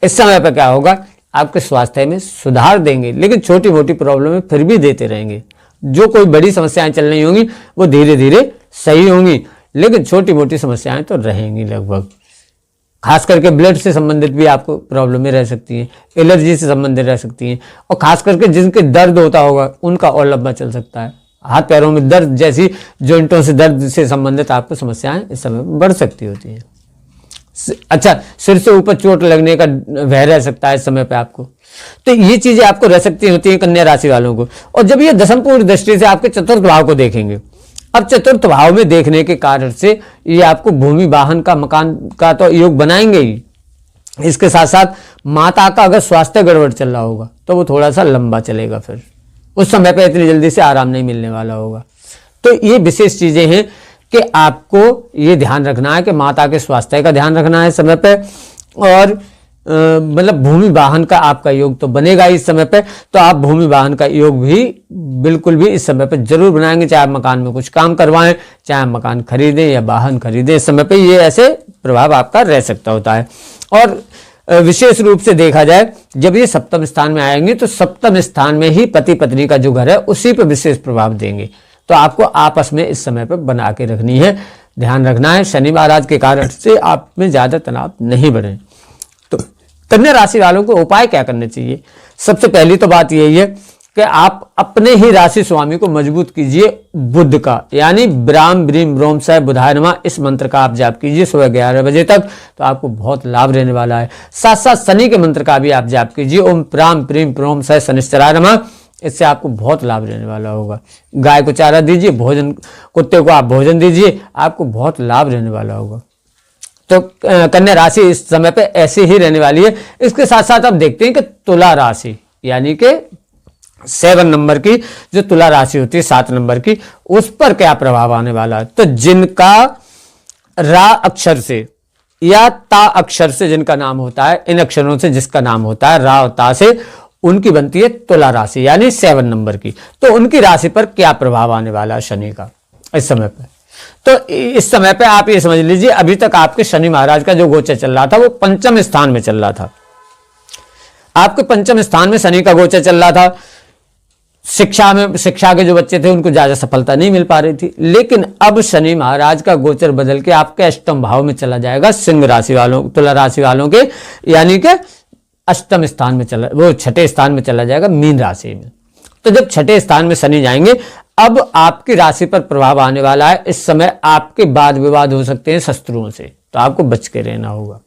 इस समय पर क्या होगा, आपके स्वास्थ्य में सुधार देंगे, लेकिन छोटी मोटी प्रॉब्लम फिर भी देते रहेंगे। जो कोई बड़ी समस्याएं चल रही होंगी वो धीरे धीरे सही होंगी, लेकिन छोटी मोटी समस्याएं तो रहेंगी लगभग। खास करके ब्लड से संबंधित भी आपको प्रॉब्लमें रह सकती हैं, एलर्जी से संबंधित रह सकती हैं, और खास करके जिनके दर्द होता होगा उनका और लंबा चल सकता है। हाथ पैरों में दर्द जैसी जॉइंटों से दर्द से संबंधित आपको समस्याएं इस समय बढ़ सकती होती हैं। अच्छा, सिर से ऊपर चोट लगने का भय रह सकता है इस समय पे आपको, तो ये चीजें आपको रह सकती होती है कन्या राशि वालों को। और जब ये दशम पूर्ण दृष्टि से आपके चतुर्थ भाव को देखेंगे, अब चतुर्थ भाव में देखने के कारण से ये आपको भूमि वाहन का मकान का तो योग बनाएंगे ही, इसके साथ साथ माता का अगर स्वास्थ्य गड़बड़ चल रहा होगा तो वो थोड़ा सा लंबा चलेगा, फिर उस समय पे इतनी जल्दी से आराम नहीं मिलने वाला होगा। तो ये विशेष चीजें हैं कि आपको ये ध्यान रखना है कि माता के स्वास्थ्य का ध्यान रखना है समय पे। और मतलब भूमि वाहन का आपका योग तो बनेगा इस समय पे, तो आप भूमि वाहन का योग भी बिल्कुल भी इस समय पे जरूर बनाएंगे, चाहे आप मकान में कुछ काम करवाएं, चाहे मकान खरीदें या वाहन खरीदें, इस समय पे ये ऐसे प्रभाव आपका रह सकता होता है। और विशेष रूप से देखा जाए जब ये सप्तम स्थान में आएंगे तो सप्तम स्थान में ही पति पत्नी का जो घर है उसी पर विशेष प्रभाव देंगे, तो आपको आपस में इस समय पर बना के रखनी है। ध्यान रखना है, शनि महाराज के कारण से आप में ज्यादा तनाव नहीं बढ़े। तो कन्या राशि वालों को उपाय क्या करने चाहिए? सबसे पहली तो बात यही है कि आप अपने ही राशि स्वामी को मजबूत कीजिए बुध का, यानी ब्राम ब्रीम ब्रोम साय बुधाय नमः, इस मंत्र का आप जाप कीजिए सुबह 11 बजे तक, तो आपको बहुत लाभ रहने वाला है। साथ साथ शनि के मंत्र का भी आप जाप कीजिए, ओम प्राम प्रीम प्रोम साय शनिश्चराय नमः, इससे आपको बहुत लाभ रहने वाला होगा। गाय को चारा दीजिए, भोजन, कुत्ते को आप भोजन दीजिए, आपको बहुत लाभ रहने वाला होगा। तो कन्या राशि इस समय पे ऐसी ही रहने वाली है। इसके साथ साथ आप देखते हैं कि तुला राशि, यानी कि 7 नंबर की जो तुला राशि होती है, 7 नंबर की, उस पर क्या प्रभाव आने वाला है? तो जिनका रा अक्षर से या ता अक्षर से जिनका नाम होता है, इन अक्षरों से जिसका नाम होता है रा और ता से, उनकी बनती है तुला राशि, यानी 7 नंबर की। तो उनकी राशि पर क्या प्रभाव आने वाला है शनि का इस समय पे? तो इस समय पे आप ये समझ लीजिए, अभी तक आपके शनि महाराज का जो गोचर चल रहा था वो पंचम स्थान में चल रहा था। आपके पंचम स्थान में शनि का गोचर चल रहा था। शिक्षा के जो बच्चे थे उनको ज्यादा सफलता नहीं मिल पा रही थी, लेकिन अब शनि महाराज का गोचर बदल के आपके अष्टम भाव में चला जाएगा सिंह राशि वालों, तुला राशि वालों के, यानी कि अष्टम स्थान में चला, वो छठे स्थान में चला जाएगा मीन राशि में। तो जब छठे स्थान में शनि जाएंगे, अब आपकी राशि पर प्रभाव आने वाला है। इस समय आपके वाद विवाद हो सकते हैं शत्रुओं से, तो आपको बच के रहना होगा।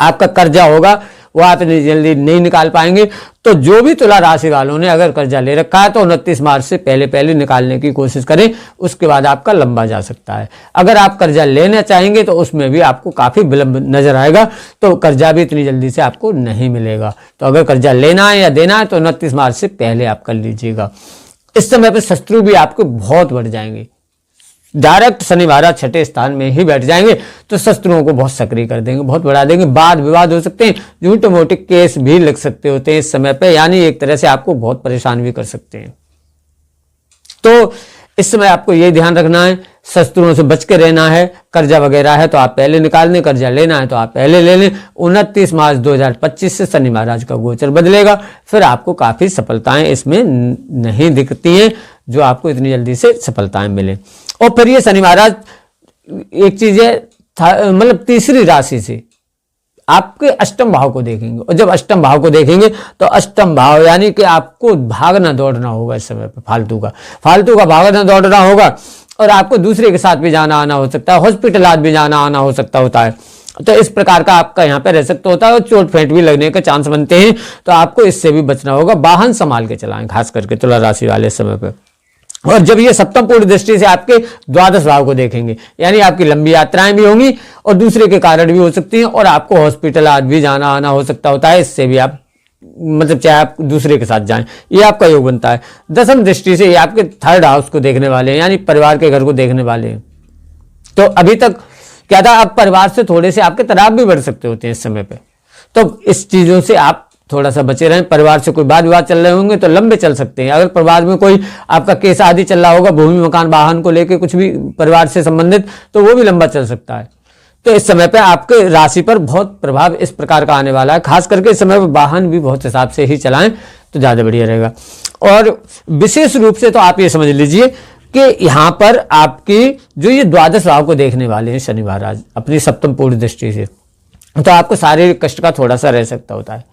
आपका कर्जा होगा वो आप इतनी जल्दी नहीं निकाल पाएंगे। तो जो भी तुला राशि वालों ने अगर कर्जा ले रखा है तो 29 मार्च से पहले निकालने की कोशिश करें, उसके बाद आपका लंबा जा सकता है। अगर आप कर्जा लेना चाहेंगे तो उसमें भी आपको काफी विलंब नजर आएगा, तो कर्जा भी इतनी जल्दी से आपको नहीं मिलेगा। तो अगर कर्जा लेना है या देना है तो 29 मार्च से पहले आप कर लीजिएगा। इस समय पर शत्रु भी आपको बहुत बढ़ जाएंगे। डायरेक्ट शनि महाराज छठे स्थान में ही बैठ जाएंगे तो शत्रुओं को बहुत सक्रिय कर देंगे, बहुत बढ़ा देंगे। वाद विवाद हो सकते हैं, झूठे मोटे केस भी लग सकते होते हैं इस समय पे, यानी एक तरह से आपको बहुत परेशान भी कर सकते हैं। तो इस समय आपको ये ध्यान रखना है, शत्रुओं से बच के रहना है। कर्जा वगैरह है तो आप पहले निकाल लें, कर्जा लेना है तो आप पहले ले लें। 29 मार्च 2025 से शनि महाराज का गोचर बदलेगा, फिर आपको काफी सफलताएं इसमें नहीं दिखती हैं, जो आपको इतनी जल्दी से सफलताएं मिले। और फिर ये शनि महाराज एक चीज है, मतलब तीसरी राशि से आपके अष्टम भाव को देखेंगे, और जब अष्टम भाव को देखेंगे तो अष्टम भाव यानी कि आपको भागना दौड़ना होगा इस समय पे, फालतू का भागना दौड़ना होगा, और आपको दूसरे के साथ भी जाना आना हो सकता है, हॉस्पिटल आज भी जाना आना हो सकता होता है। तो इस प्रकार का आपका यहाँ पे रह सकता होता है, और चोट फेंट भी लगने के चांस बनते हैं, तो आपको इससे भी बचना होगा। वाहन संभाल के चलाएं, खास करके तुला राशि वाले इस समय पे। और जब ये सप्तम पूर्ण दृष्टि से आपके द्वादश भाव को देखेंगे, यानी आपकी लंबी यात्राएं भी होंगी और दूसरे के कारण भी हो सकती हैं, और आपको हॉस्पिटल आज भी जाना आना हो सकता होता है। इससे भी आप मतलब चाहे आप दूसरे के साथ जाएं, ये आपका योग बनता है। दसम दृष्टि से ये आपके थर्ड हाउस को देखने वाले हैं, यानी परिवार के घर को देखने वाले हैं। तो अभी तक क्या था, अब परिवार से थोड़े से आपके तनाव भी बढ़ सकते होते हैं इस समय पे, तो इस चीजों से आप थोड़ा सा बचे रहें। परिवार से कोई वाद विवाद चल रहे होंगे तो लंबे चल सकते हैं। अगर परिवार में कोई आपका केस आदि चल रहा होगा, भूमि मकान वाहन को लेकर कुछ भी परिवार से संबंधित, तो वो भी लंबा चल सकता है। तो इस समय पे आपके राशि पर बहुत प्रभाव इस प्रकार का आने वाला है। खास करके इस समय वाहन भी बहुत हिसाब से ही चलाएं तो ज्यादा बढ़िया रहेगा। और विशेष रूप से तो आप ये समझ लीजिए कि यहाँ पर आपकी जो ये द्वादश भाव को देखने वाले हैं शनि महाराज अपनी सप्तम पूर्ण दृष्टि से, तो आपको शारीरिक कष्ट का थोड़ा सा रह सकता होता है।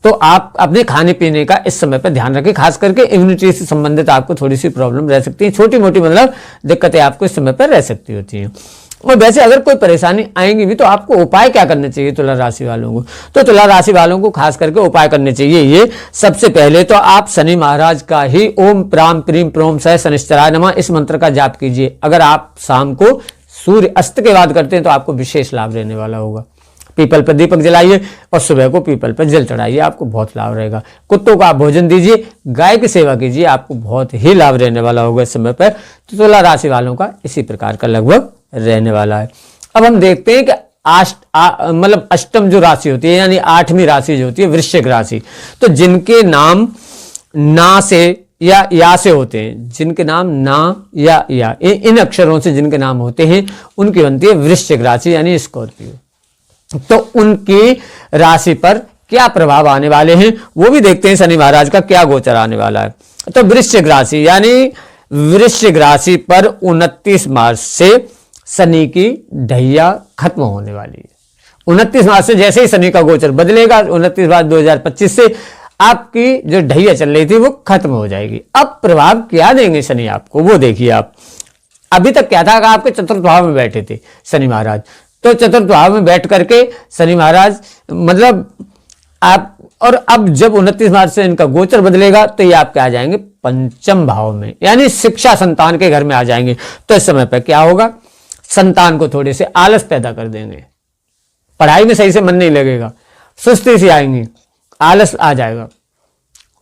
तो आप अपने खाने पीने का इस समय पर ध्यान रखें, खास करके इम्यूनिटी से संबंधित आपको थोड़ी सी प्रॉब्लम रह सकती है, छोटी मोटी मतलब दिक्कतें आपको इस समय पर रह सकती होती हैं। और वैसे अगर कोई परेशानी आएंगी भी तो आपको उपाय क्या करने चाहिए तुला राशि वालों को? तो तुला राशि वालों को खास करके उपाय करने चाहिए ये। सबसे पहले तो आप शनि महाराज का ही ओम प्राम प्रीम प्रोम सह शनिश्चराय नमः इस मंत्र का जाप कीजिए। अगर आप शाम को सूर्य अस्त के बाद करते हैं तो आपको विशेष लाभ रहने वाला होगा। पीपल पर दीपक जलाइए और सुबह को पीपल पर जल चढ़ाइए, आपको बहुत लाभ रहेगा। कुत्तों को आप भोजन दीजिए, गाय की सेवा कीजिए, आपको बहुत ही लाभ रहने वाला होगा इस समय पर। तो तुला राशि वालों का इसी प्रकार का लगभग रहने वाला है। अब हम देखते हैं कि मतलब अष्टम जो राशि होती है, यानी 8वीं राशि जो होती है वृश्चिक राशि, तो जिनके नाम ना से या से होते हैं, जिनके नाम ना या इन अक्षरों से जिनके नाम होते हैं उनकी बनती है वृश्चिक राशि यानी स्कॉर्पियो। तो उनकी राशि पर क्या प्रभाव आने वाले हैं वो भी देखते हैं, शनि महाराज का क्या गोचर आने वाला है। तो वृश्चिक राशि यानी वृश्चिक राशि पर 29 मार्च से शनि की ढैया खत्म होने वाली है। 29 मार्च से जैसे ही शनि का गोचर बदलेगा, 29 मार्च 2025 से आपकी जो ढैया चल रही थी वो खत्म हो जाएगी। अब प्रभाव क्या देंगे शनि आपको, वो देखिए आप। अभी तक क्या था कि आपके चतुर्थ भाव में बैठे थे शनि महाराज, तो चतुर्थ भाव में बैठ करके शनि महाराज मतलब आप, और अब जब 29 मार्च से इनका गोचर बदलेगा तो ये आपके आ जाएंगे पंचम भाव में, यानी शिक्षा संतान के घर में आ जाएंगे। तो इस समय पर क्या होगा, संतान को थोड़े से आलस पैदा कर देंगे, पढ़ाई में सही से मन नहीं लगेगा, सुस्ती सी आएंगी, आलस आ जाएगा।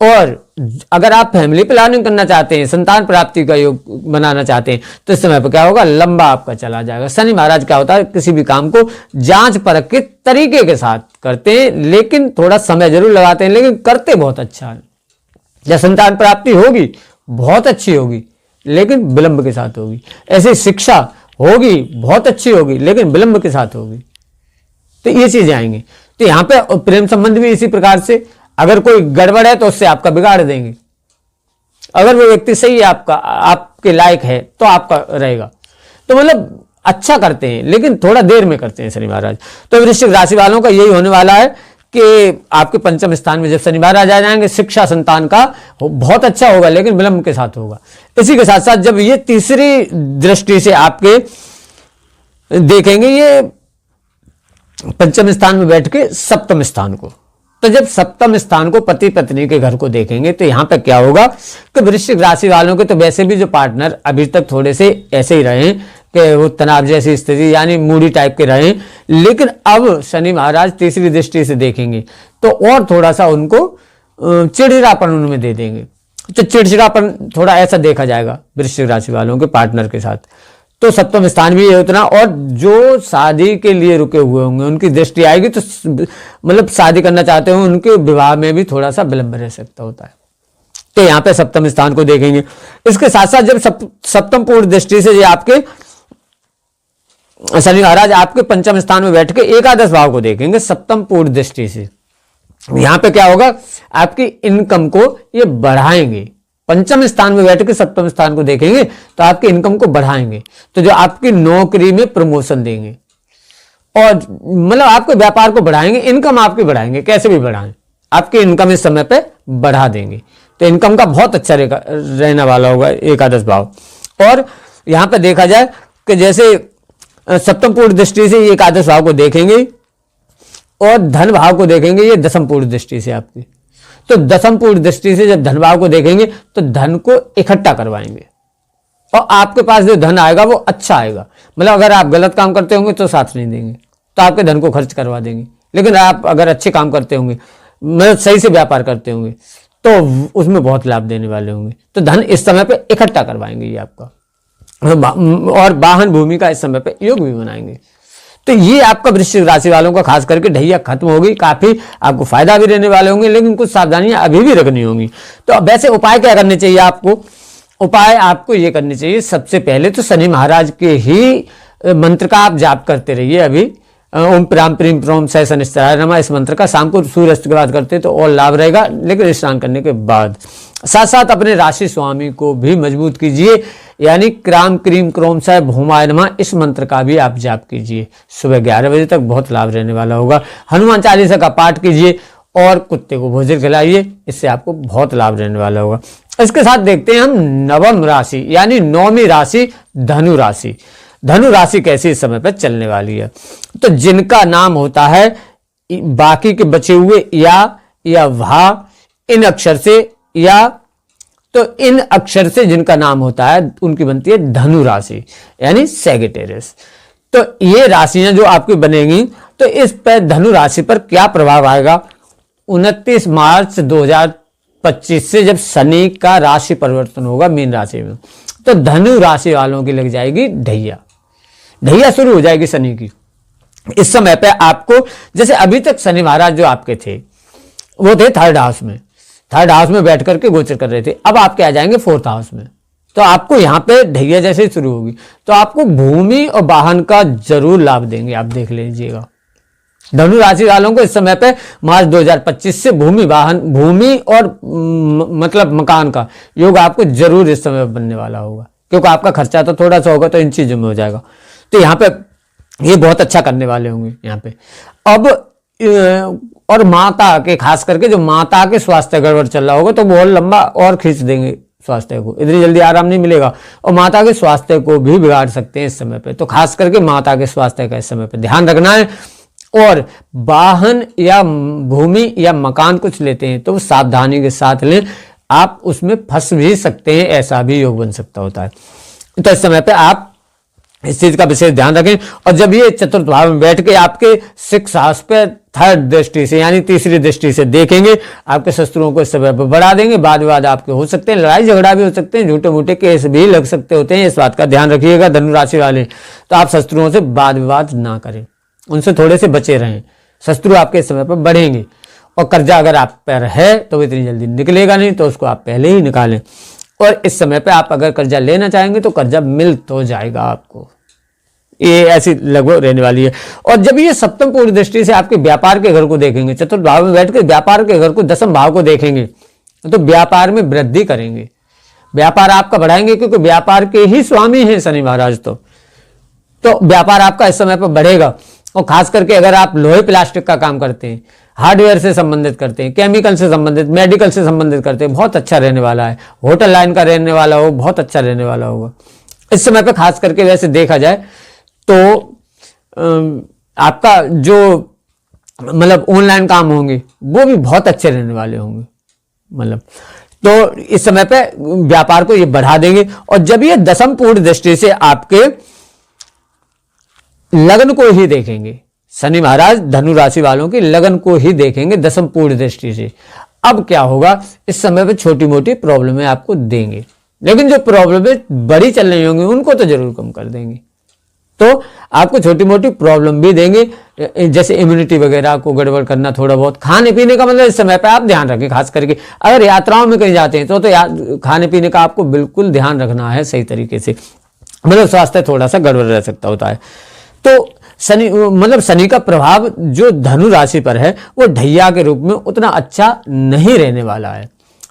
और अगर आप फैमिली प्लानिंग करना चाहते हैं, संतान प्राप्ति का योग बनाना चाहते हैं, तो इस समय पर क्या होगा, लंबा आपका चला जाएगा। शनि महाराज क्या होता है, किसी भी काम को जांच परख के तरीके के साथ करते हैं, लेकिन थोड़ा समय जरूर लगाते हैं, लेकिन करते बहुत अच्छा है। जब संतान प्राप्ति होगी बहुत अच्छी होगी, लेकिन विलंब के साथ होगी। ऐसे शिक्षा होगी बहुत अच्छी होगी, लेकिन विलंब के साथ होगी। तो ये चीजें आएंगी। तो यहां पे प्रेम संबंध भी इसी प्रकार से, अगर कोई गड़बड़ है तो उससे आपका बिगाड़ देंगे। अगर वो व्यक्ति सही है, आपका आपके लायक है, तो आपका रहेगा। तो मतलब अच्छा करते हैं, लेकिन थोड़ा देर में करते हैं शनि महाराज। तो वृश्चिक राशि वालों का यही होने वाला है कि आपके पंचम स्थान में जब शनि महाराज आ जाएंगे, शिक्षा संतान का बहुत अच्छा होगा, लेकिन विलंब के साथ होगा। इसी के साथ साथ जब ये तीसरी दृष्टि से आपके देखेंगे, ये पंचम स्थान में बैठ के सप्तम स्थान को, तो जब सप्तम स्थान को पति पत्नी के घर को देखेंगे, तो यहां पे क्या होगा कि वृश्चिक राशि वालों के तो वैसे भी जो पार्टनर अभी तक थोड़े से ऐसे ही रहे कि वो तनाव जैसी स्थिति यानी मूडी टाइप के रहे, लेकिन अब शनि महाराज तीसरी दृष्टि से देखेंगे तो और थोड़ा सा उनको चिड़चिड़ापन उनमें दे देंगे। तो चिड़चिड़ापन थोड़ा ऐसा देखा जाएगा वृश्चिक राशि वालों के पार्टनर के साथ। तो सप्तम स्थान भी है उतना, और जो शादी के लिए रुके हुए होंगे उनकी दृष्टि आएगी, तो मतलब शादी करना चाहते हो उनके विवाह में भी थोड़ा सा विलंब रह सकता होता है। तो यहाँ पे सप्तम स्थान को देखेंगे। इसके साथ साथ जब सप्तम पूर्ण दृष्टि से ये आपके शनि महाराज आपके पंचम स्थान में बैठ के एकादश भाव को देखेंगे सप्तम पूर्ण दृष्टि से, यहां पे क्या होगा, आपकी इनकम को ये बढ़ाएंगे। पंचम स्थान में बैठ के सप्तम स्थान को देखेंगे तो आपकी इनकम को बढ़ाएंगे, तो जो आपकी नौकरी में प्रमोशन देंगे, और मतलब आपके व्यापार को बढ़ाएंगे, इनकम आपकी बढ़ाएंगे, कैसे भी बढ़ाएं, आपकी इनकम इस समय पे बढ़ा देंगे। तो इनकम का बहुत अच्छा रहने वाला होगा एकादश भाव। और यहां पे देखा जाए कि जैसे सप्तम पूर्ण दृष्टि से ये एकादश भाव को देखेंगे और धन भाव को देखेंगे, ये दसम पूर्ण दृष्टि से आपकी। तो दसम पूर्ण दृष्टि से जब धन भाव को देखेंगे तो धन को इकट्ठा करवाएंगे, और आपके पास जो धन आएगा वो अच्छा आएगा। मतलब अगर आप गलत काम करते होंगे तो साथ नहीं देंगे, तो आपके धन को खर्च करवा देंगे। लेकिन आप अगर अच्छे काम करते होंगे, मतलब सही से व्यापार करते होंगे, तो उसमें बहुत लाभ देने वाले होंगे। तो धन इस समय पे इकट्ठा करवाएंगे ये आपका, और वाहन भूमि का इस समय पे योग भी बनाएंगे। तो ये आपका वृश्चिक राशि वालों का खास करके ढैया खत्म होगी, काफी आपको फायदा भी रहने वाले होंगे, लेकिन कुछ सावधानियां अभी भी रखनी होंगी। तो वैसे उपाय क्या करने चाहिए आपको, उपाय आपको ये करने चाहिए, सबसे पहले तो शनि महाराज के ही मंत्र का आप जाप करते रहिए। अभी ओम प्राम प्रीम प्रोम सह शनिश्चराय नमः, इस मंत्र का शाम को सूर्यास्त के बाद करते तो और लाभ रहेगा, लेकिन स्नान करने के बाद। साथ साथ अपने राशि स्वामी को भी मजबूत कीजिए, यानी क्राम क्रीम क्रोम सह भूमाय नमः, इस मंत्र का भी आप जाप कीजिए। सुबह 11 बजे तक बहुत लाभ रहने वाला होगा। हनुमान चालीसा का पाठ कीजिए और कुत्ते को भोजन खिलाइए, इससे आपको बहुत लाभ रहने वाला होगा। इसके साथ देखते हैं हम नवम राशि यानी 9वीं राशि धनु राशि। धनु राशि कैसी इस समय पर चलने वाली है, तो जिनका नाम होता है बाकी के बचे हुए या भा इन अक्षर से, या तो इन अक्षर से जिनका नाम होता है उनकी बनती है धनु राशि यानी सैगिटेरियस। तो ये राशियां जो आपकी बनेंगी, तो इस पर धनु राशि पर क्या प्रभाव आएगा, 29 मार्च 2025 से जब शनि का राशि परिवर्तन होगा मीन राशि में, तो धनु राशि वालों की लग जाएगी ढैया शुरू हो जाएगी शनि की। इस समय पे आपको, जैसे अभी तक शनि महाराज जो आपके थे वो थे थर्ड हाउस में बैठ करके गोचर कर रहे थे, अब आपके आ जाएंगे फोर्थ हाउस में। तो आपको यहाँ पे ढैया जैसे ही शुरू होगी, तो आपको भूमि और वाहन का जरूर लाभ देंगे, आप देख लीजिएगा। धनु राशि वालों को इस समय पे मार्च 2025 से भूमि और मतलब मकान का योग आपको जरूर इस समय बनने वाला होगा, क्योंकि आपका खर्चा तो थोड़ा सा होगा, तो इन चीजों में हो जाएगा। तो यहाँ पे ये बहुत अच्छा करने वाले होंगे यहाँ पे। अब और माता के, खास करके जो माता के स्वास्थ्य गड़बड़ चल रहा होगा तो बहुत लंबा और खींच देंगे स्वास्थ्य को, इतनी जल्दी आराम नहीं मिलेगा और माता के स्वास्थ्य को भी बिगाड़ सकते हैं इस समय पे। तो खास करके माता के स्वास्थ्य का इस समय पे ध्यान रखना है। और वाहन या भूमि या मकान कुछ लेते हैं तो सावधानी के साथ लें, आप उसमें फंस भी सकते हैं, ऐसा भी योग बन सकता होता है। तो इस समय पे आप इस चीज का विशेष ध्यान रखें। और जब ये चतुर्थ भाव में बैठ के आपके सिक्स हाउस पे थर्ड दृष्टि से यानी तीसरी दृष्टि से देखेंगे, आपके शत्रुओं को इस समय पर बढ़ा देंगे, वाद विवाद आपके हो सकते हैं, लड़ाई झगड़ा भी हो सकते हैं, झूठे मूठे केस भी लग सकते होते हैं, इस बात का ध्यान रखिएगा धनु राशि वाले। तो आप शत्रुओं से वाद विवाद ना करें, उनसे थोड़े से बचे रहें, शत्रु आपके इस समय पर बढ़ेंगे। और कर्जा अगर आप पर है तो इतनी जल्दी निकलेगा नहीं, तो उसको आप पहले ही निकालें। और इस समय पे आप अगर कर्जा लेना चाहेंगे तो कर्जा मिल तो जाएगा आपको, ये ऐसी लगभग रहने वाली है। और जब ये सप्तम पूर्व दृष्टि से आपके व्यापार के घर को देखेंगे, चतुर्थ भाव में बैठ के व्यापार के घर को, दसम भाव को देखेंगे, तो व्यापार में वृद्धि करेंगे, व्यापार आपका बढ़ाएंगे, क्योंकि व्यापार के ही स्वामी हैं शनि महाराज। तो व्यापार आपका इस समय पर बढ़ेगा। और खास करके अगर आप लोहे प्लास्टिक का काम करते हैं, हार्डवेयर से संबंधित करते हैं, केमिकल से संबंधित, मेडिकल से संबंधित करते हैं, बहुत अच्छा रहने वाला है। होटल लाइन का रहने वाला हो, बहुत अच्छा रहने वाला होगा इस समय पे। खास करके वैसे देखा जाए तो आपका जो मतलब ऑनलाइन काम होंगे वो भी बहुत अच्छे रहने वाले होंगे, मतलब तो इस समय पे व्यापार को ये बढ़ा देंगे। और जब ये दसम पूर्ण दृष्टि से आपके लगन को ही देखेंगे, शनि महाराज धनु राशि वालों की लगन को ही देखेंगे दसम पूर्ण दृष्टि से। अब क्या होगा, इस समय पे छोटी मोटी प्रॉब्लमें आपको देंगे, लेकिन जो प्रॉब्लमें बड़ी चल रही होंगी उनको तो जरूर कम कर देंगे। तो आपको छोटी मोटी प्रॉब्लम भी देंगे, जैसे इम्यूनिटी वगैरह को गड़बड़ करना, थोड़ा बहुत खाने पीने का, मतलब इस समय पे आप ध्यान रखें। खास करके अगर यात्राओं में कहीं जाते हैं तो खाने पीने का आपको बिल्कुल ध्यान रखना है सही तरीके से, मतलब स्वास्थ्य थोड़ा सा गड़बड़ रह सकता होता है। तो शनि, मतलब शनि का प्रभाव जो धनु राशि पर है वो ढैया के रूप में उतना अच्छा नहीं रहने वाला है।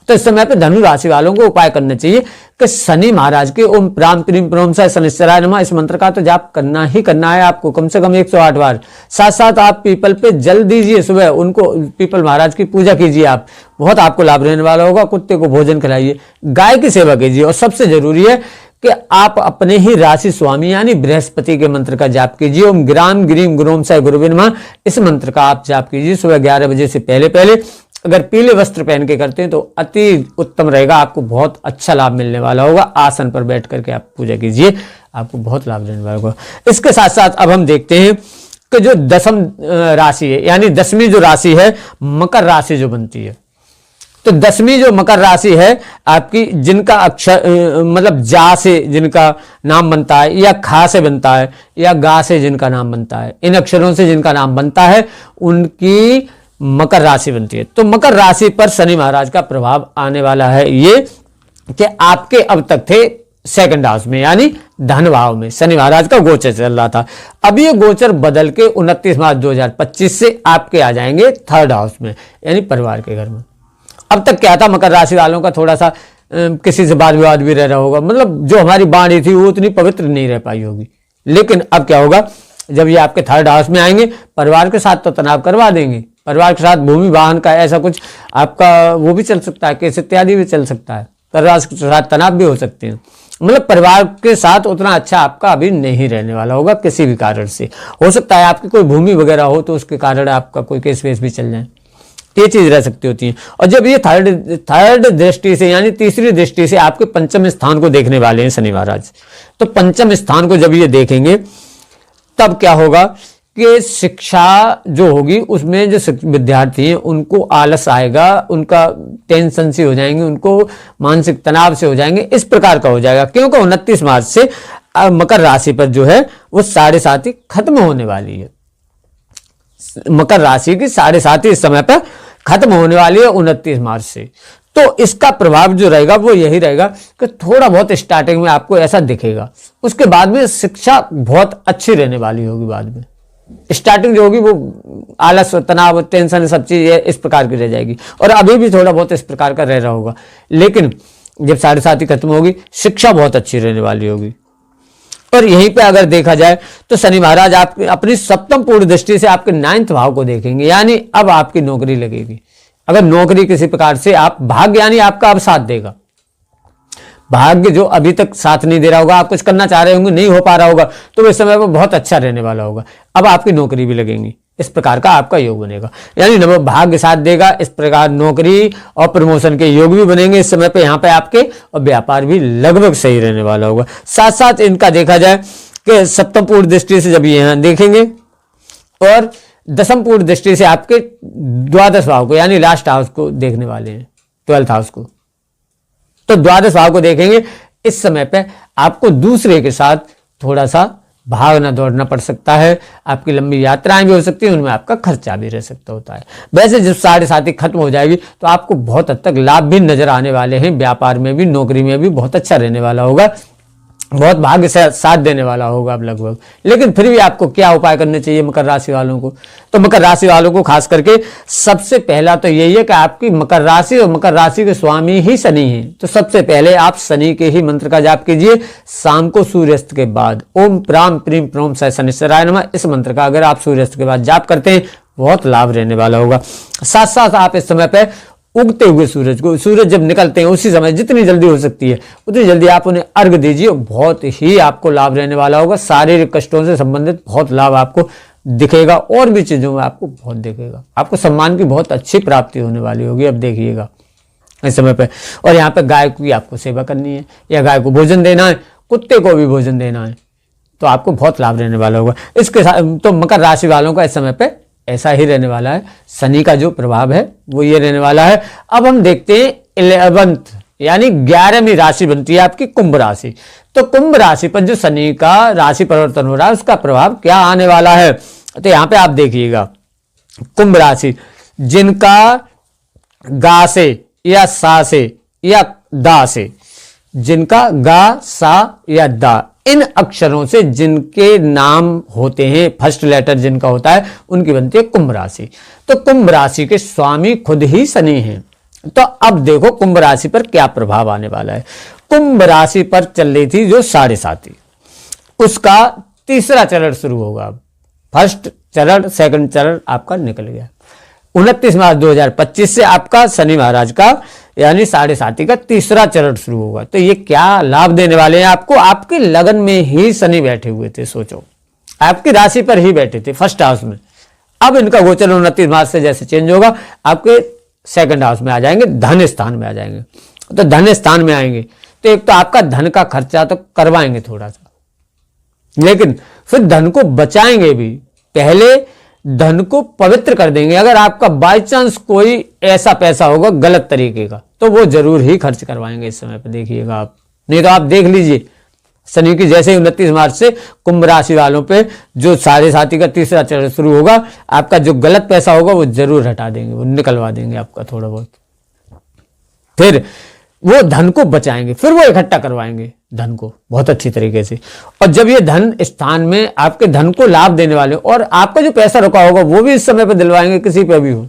तो इस समय पे धनु राशि वालों को उपाय करना चाहिए कि शनि महाराज के ओम प्राम प्रीम प्रोम से शनिश्चराय नमः इस मंत्र का तो जाप करना ही करना है आपको, कम से कम 108 बार। साथ साथ आप पीपल पे जल दीजिए, सुबह उनको पीपल महाराज की पूजा कीजिए, आप बहुत आपको लाभ रहने वाला होगा। कुत्ते को भोजन खिलाइए, गाय की सेवा कीजिए। और सबसे जरूरी है कि आप अपने ही राशि स्वामी यानी बृहस्पति के मंत्र का जाप कीजिए, ओम ग्राम ग्रीम गुरोम से गुरुवे नमः इस मंत्र का आप जाप कीजिए सुबह 11 बजे से पहले पहले। अगर पीले वस्त्र पहन के करते हैं तो अति उत्तम रहेगा, आपको बहुत अच्छा लाभ मिलने वाला होगा। आसन पर बैठ करके आप पूजा कीजिए, आपको बहुत लाभ देने वाला होगा। इसके साथ साथ अब हम देखते हैं कि जो दसम राशि है यानी 10वीं जो राशि है मकर राशि जो बनती है, तो 10वीं जो मकर राशि है आपकी, जिनका अक्षर मतलब जा से जिनका नाम बनता है या खा से बनता है या गा से जिनका नाम बनता है, इन अक्षरों से जिनका नाम बनता है उनकी मकर राशि बनती है। तो मकर राशि पर शनि महाराज का प्रभाव आने वाला है ये कि आपके अब तक थे सेकंड हाउस में यानी धन भाव में शनि महाराज का गोचर चल रहा था। अब ये गोचर बदल के 29 मार्च 2025 से आपके आ जाएंगे थर्ड हाउस में यानी परिवार के घर में। अब तक क्या था, मकर राशि वालों का थोड़ा सा किसी से वाद विवाद भी रह रहा होगा, मतलब जो हमारी बाणी थी वो उतनी पवित्र नहीं रह पाई होगी। लेकिन अब क्या होगा, जब ये आपके थर्ड हाउस में आएंगे परिवार के साथ तो तनाव करवा देंगे, परिवार के साथ भूमि वाहन का ऐसा कुछ आपका वो भी चल सकता है, केस इत्यादि भी चल सकता है, परिवार के साथ तनाव भी हो सकते हैं। मतलब परिवार के साथ उतना अच्छा आपका अभी नहीं रहने वाला होगा, किसी भी कारण से हो सकता है आपकी कोई भूमि वगैरह हो तो उसके कारण आपका कोई केस वेस भी चल जाए, ये चीज रह सकती होती है। और जब ये थर्ड दृष्टि से यानी तीसरी दृष्टि से आपके पंचम स्थान को देखने वाले हैं शनि महाराज, तो पंचम स्थान को जब ये देखेंगे तब क्या होगा कि शिक्षा जो होगी उसमें जो विद्यार्थी हैं उनको आलस आएगा, उनका टेंशन से हो जाएंगे, उनको मानसिक तनाव से हो जाएंगे, इस प्रकार का हो जाएगा। क्योंकि 29 मार्च से मकर राशि पर जो है वो 7.5 खत्म होने वाली है। मकर राशि की 7.5 इस समय पर खत्म होने वाली है 29 मार्च से। तो इसका प्रभाव जो रहेगा वो यही रहेगा कि थोड़ा बहुत स्टार्टिंग में आपको ऐसा दिखेगा, उसके बाद में शिक्षा बहुत अच्छी रहने वाली होगी। बाद में स्टार्टिंग जो होगी वो आलस, तनाव, टेंशन सब चीज इस प्रकार की रह जाएगी, और अभी भी थोड़ा बहुत इस प्रकार का रह रहा होगा। लेकिन जब 7.5 खत्म होगी शिक्षा बहुत अच्छी रहने वाली होगी। पर यहीं पे अगर देखा जाए तो शनि महाराज आप अपनी सप्तम पूर्ण दृष्टि से आपके 9th भाव को देखेंगे, यानी अब आपकी नौकरी लगेगी। अगर नौकरी किसी प्रकार से आप भाग्य यानी आपका अब साथ देगा, भाग्य जो अभी तक साथ नहीं दे रहा होगा, आप कुछ करना चाह रहे होंगे नहीं हो पा रहा होगा, तो इस समय पर बहुत अच्छा रहने वाला होगा। अब आपकी नौकरी भी लगेंगी, इस प्रकार का आपका योग बनेगा, यानी नव भाग्य साथ देगा। इस प्रकार नौकरी और प्रमोशन के योग भी बनेंगे इस समय पे यहाँ पे आपके, और व्यापार भी लगभग सही रहने वाला होगा। साथ साथ इनका देखा जाए कि सप्तम पूर्ण दृष्टि से जब ये यहाँ देखेंगे और दसम पूर्ण दृष्टि से आपके द्वादश भाव को यानी लास्ट हाउस को देखने वाले हैं, 12th हाउस को, तो द्वादश भाव को देखेंगे। इस समय पे आपको दूसरे के साथ थोड़ा सा भागना दौड़ना पड़ सकता है, आपकी लंबी यात्राएं भी हो सकती हैं, उनमें आपका खर्चा भी रह सकता होता है। वैसे जब 7.5 खत्म हो जाएगी तो आपको बहुत हद तक लाभ भी नजर आने वाले हैं, व्यापार में भी नौकरी में भी बहुत अच्छा रहने वाला होगा, बहुत भाग्य से साथ देने वाला होगा अब लगभग। लेकिन फिर भी आपको क्या उपाय करने चाहिए मकर राशि वालों को, तो मकर राशि वालों को खास करके सबसे पहला तो यही है कि आपकी मकर राशि और मकर राशि के स्वामी ही शनि हैं, तो सबसे पहले आप शनि के ही मंत्र का जाप कीजिए शाम को सूर्यास्त के बाद। ओम प्राम प्रीम प्रोम स शनिश्चराय नमः, इस मंत्र का अगर आप सूर्यास्त के बाद जाप करते हैं बहुत लाभ रहने वाला होगा। साथ साथ आप इस समय पे उगते हुए सूरज को, सूरज जब निकलते हैं उसी समय जितनी जल्दी हो सकती है उतनी जल्दी आप उन्हें अर्घ दीजिए, बहुत ही आपको लाभ रहने वाला होगा। शारीरिक कष्टों से संबंधित बहुत लाभ आपको दिखेगा, और भी चीजों में आपको बहुत दिखेगा, आपको सम्मान की बहुत अच्छी प्राप्ति होने वाली होगी। अब देखिएगा इस समय पे, और यहाँ पे गाय की आपको सेवा करनी है, या गाय को भोजन देना है, कुत्ते को भी भोजन देना है, तो आपको बहुत लाभ रहने वाला होगा। इसके साथ तो मकर राशि वालों का इस समय पे ऐसा ही रहने वाला है, शनि का जो प्रभाव है वो ये रहने वाला है। अब हम देखते हैं 11th यानी 11वीं राशि बनती है आपकी कुंभ राशि। तो कुंभ राशि पर जो शनि का राशि परिवर्तन हो रहा है उसका प्रभाव क्या आने वाला है, तो यहां पे आप देखिएगा कुंभ राशि जिनका गा से या सा से या दा से, जिनका गा सा या दा इन अक्षरों से जिनके नाम होते हैं, फर्स्ट लेटर जिनका होता है उनकी बनती है कुंभ राशि। तो कुंभ राशि के स्वामी खुद ही शनि हैं। तो अब देखो कुंभ राशि पर क्या प्रभाव आने वाला है। कुंभ राशि पर चल रही थी जो 7.5, उसका तीसरा चरण शुरू होगा। अब फर्स्ट चरण सेकंड चरण आपका निकल गया। 29 मार्च 2025 से आपका शनि महाराज का यानी 7.5 का तीसरा चरण शुरू होगा। तो ये क्या लाभ देने वाले हैं आपको, आपके लगन में ही शनि बैठे हुए थे, सोचो आपकी राशि पर ही बैठे थे फर्स्ट हाउस में। अब इनका गोचर 29 मार्च से जैसे चेंज होगा आपके सेकंड हाउस में आ जाएंगे, धन स्थान में आ जाएंगे। तो धन स्थान में आएंगे तो एक तो आपका धन का खर्चा तो करवाएंगे थोड़ा सा, लेकिन फिर धन को बचाएंगे भी। पहले धन को पवित्र कर देंगे। अगर आपका बाय चांस कोई ऐसा पैसा होगा गलत तरीके का तो वो जरूर ही खर्च करवाएंगे इस समय पे, देखिएगा आप। नहीं तो आप देख लीजिए शनि की जैसे ही 29 मार्च से कुंभ राशि वालों पे जो 7.5 का तीसरा चरण शुरू होगा, आपका जो गलत पैसा होगा वो जरूर हटा देंगे, वो निकलवा देंगे आपका थोड़ा बहुत। फिर वो धन को बचाएंगे, फिर वो इकट्ठा करवाएंगे धन को बहुत अच्छी तरीके से। और जब ये धन स्थान में आपके धन को लाभ देने वाले, और आपका जो पैसा रुका होगा वो भी इस समय पर दिलवाएंगे, किसी पे भी हो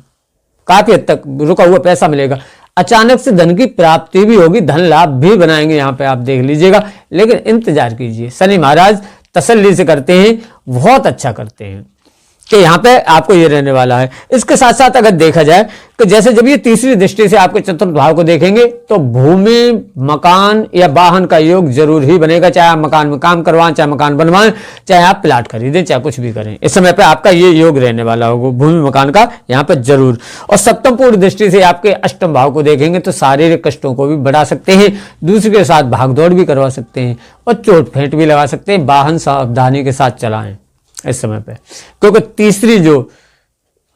काफी हद तक रुका हुआ पैसा मिलेगा। अचानक से धन की प्राप्ति भी होगी, धन लाभ भी बनाएंगे, यहाँ पे आप देख लीजिएगा। लेकिन इंतजार कीजिए, शनि महाराज तसल्ली से करते हैं, बहुत अच्छा करते हैं कि यहाँ पे आपको ये रहने वाला है। इसके साथ साथ अगर देखा जाए कि जैसे जब ये तीसरी दृष्टि से आपके चतुर्थ भाव को देखेंगे तो भूमि मकान या वाहन का योग जरूर ही बनेगा। चाहे आप मकान में काम करवाएं, चाहे मकान बनवाएं, चाहे आप प्लाट खरीदें, चाहे कुछ भी करें, इस समय पे आपका ये योग रहने वाला होगा भूमि मकान का यहाँ पे जरूर। और सप्तम पूर्ण दृष्टि से आपके अष्टम भाव को देखेंगे तो शारीरिक कष्टों को भी बढ़ा सकते हैं, दूसरे के साथ भागदौड़ भी करवा सकते हैं और चोट फेंट भी लगा सकते हैं। वाहन सावधानी के साथ चलाएं इस समय पे, क्योंकि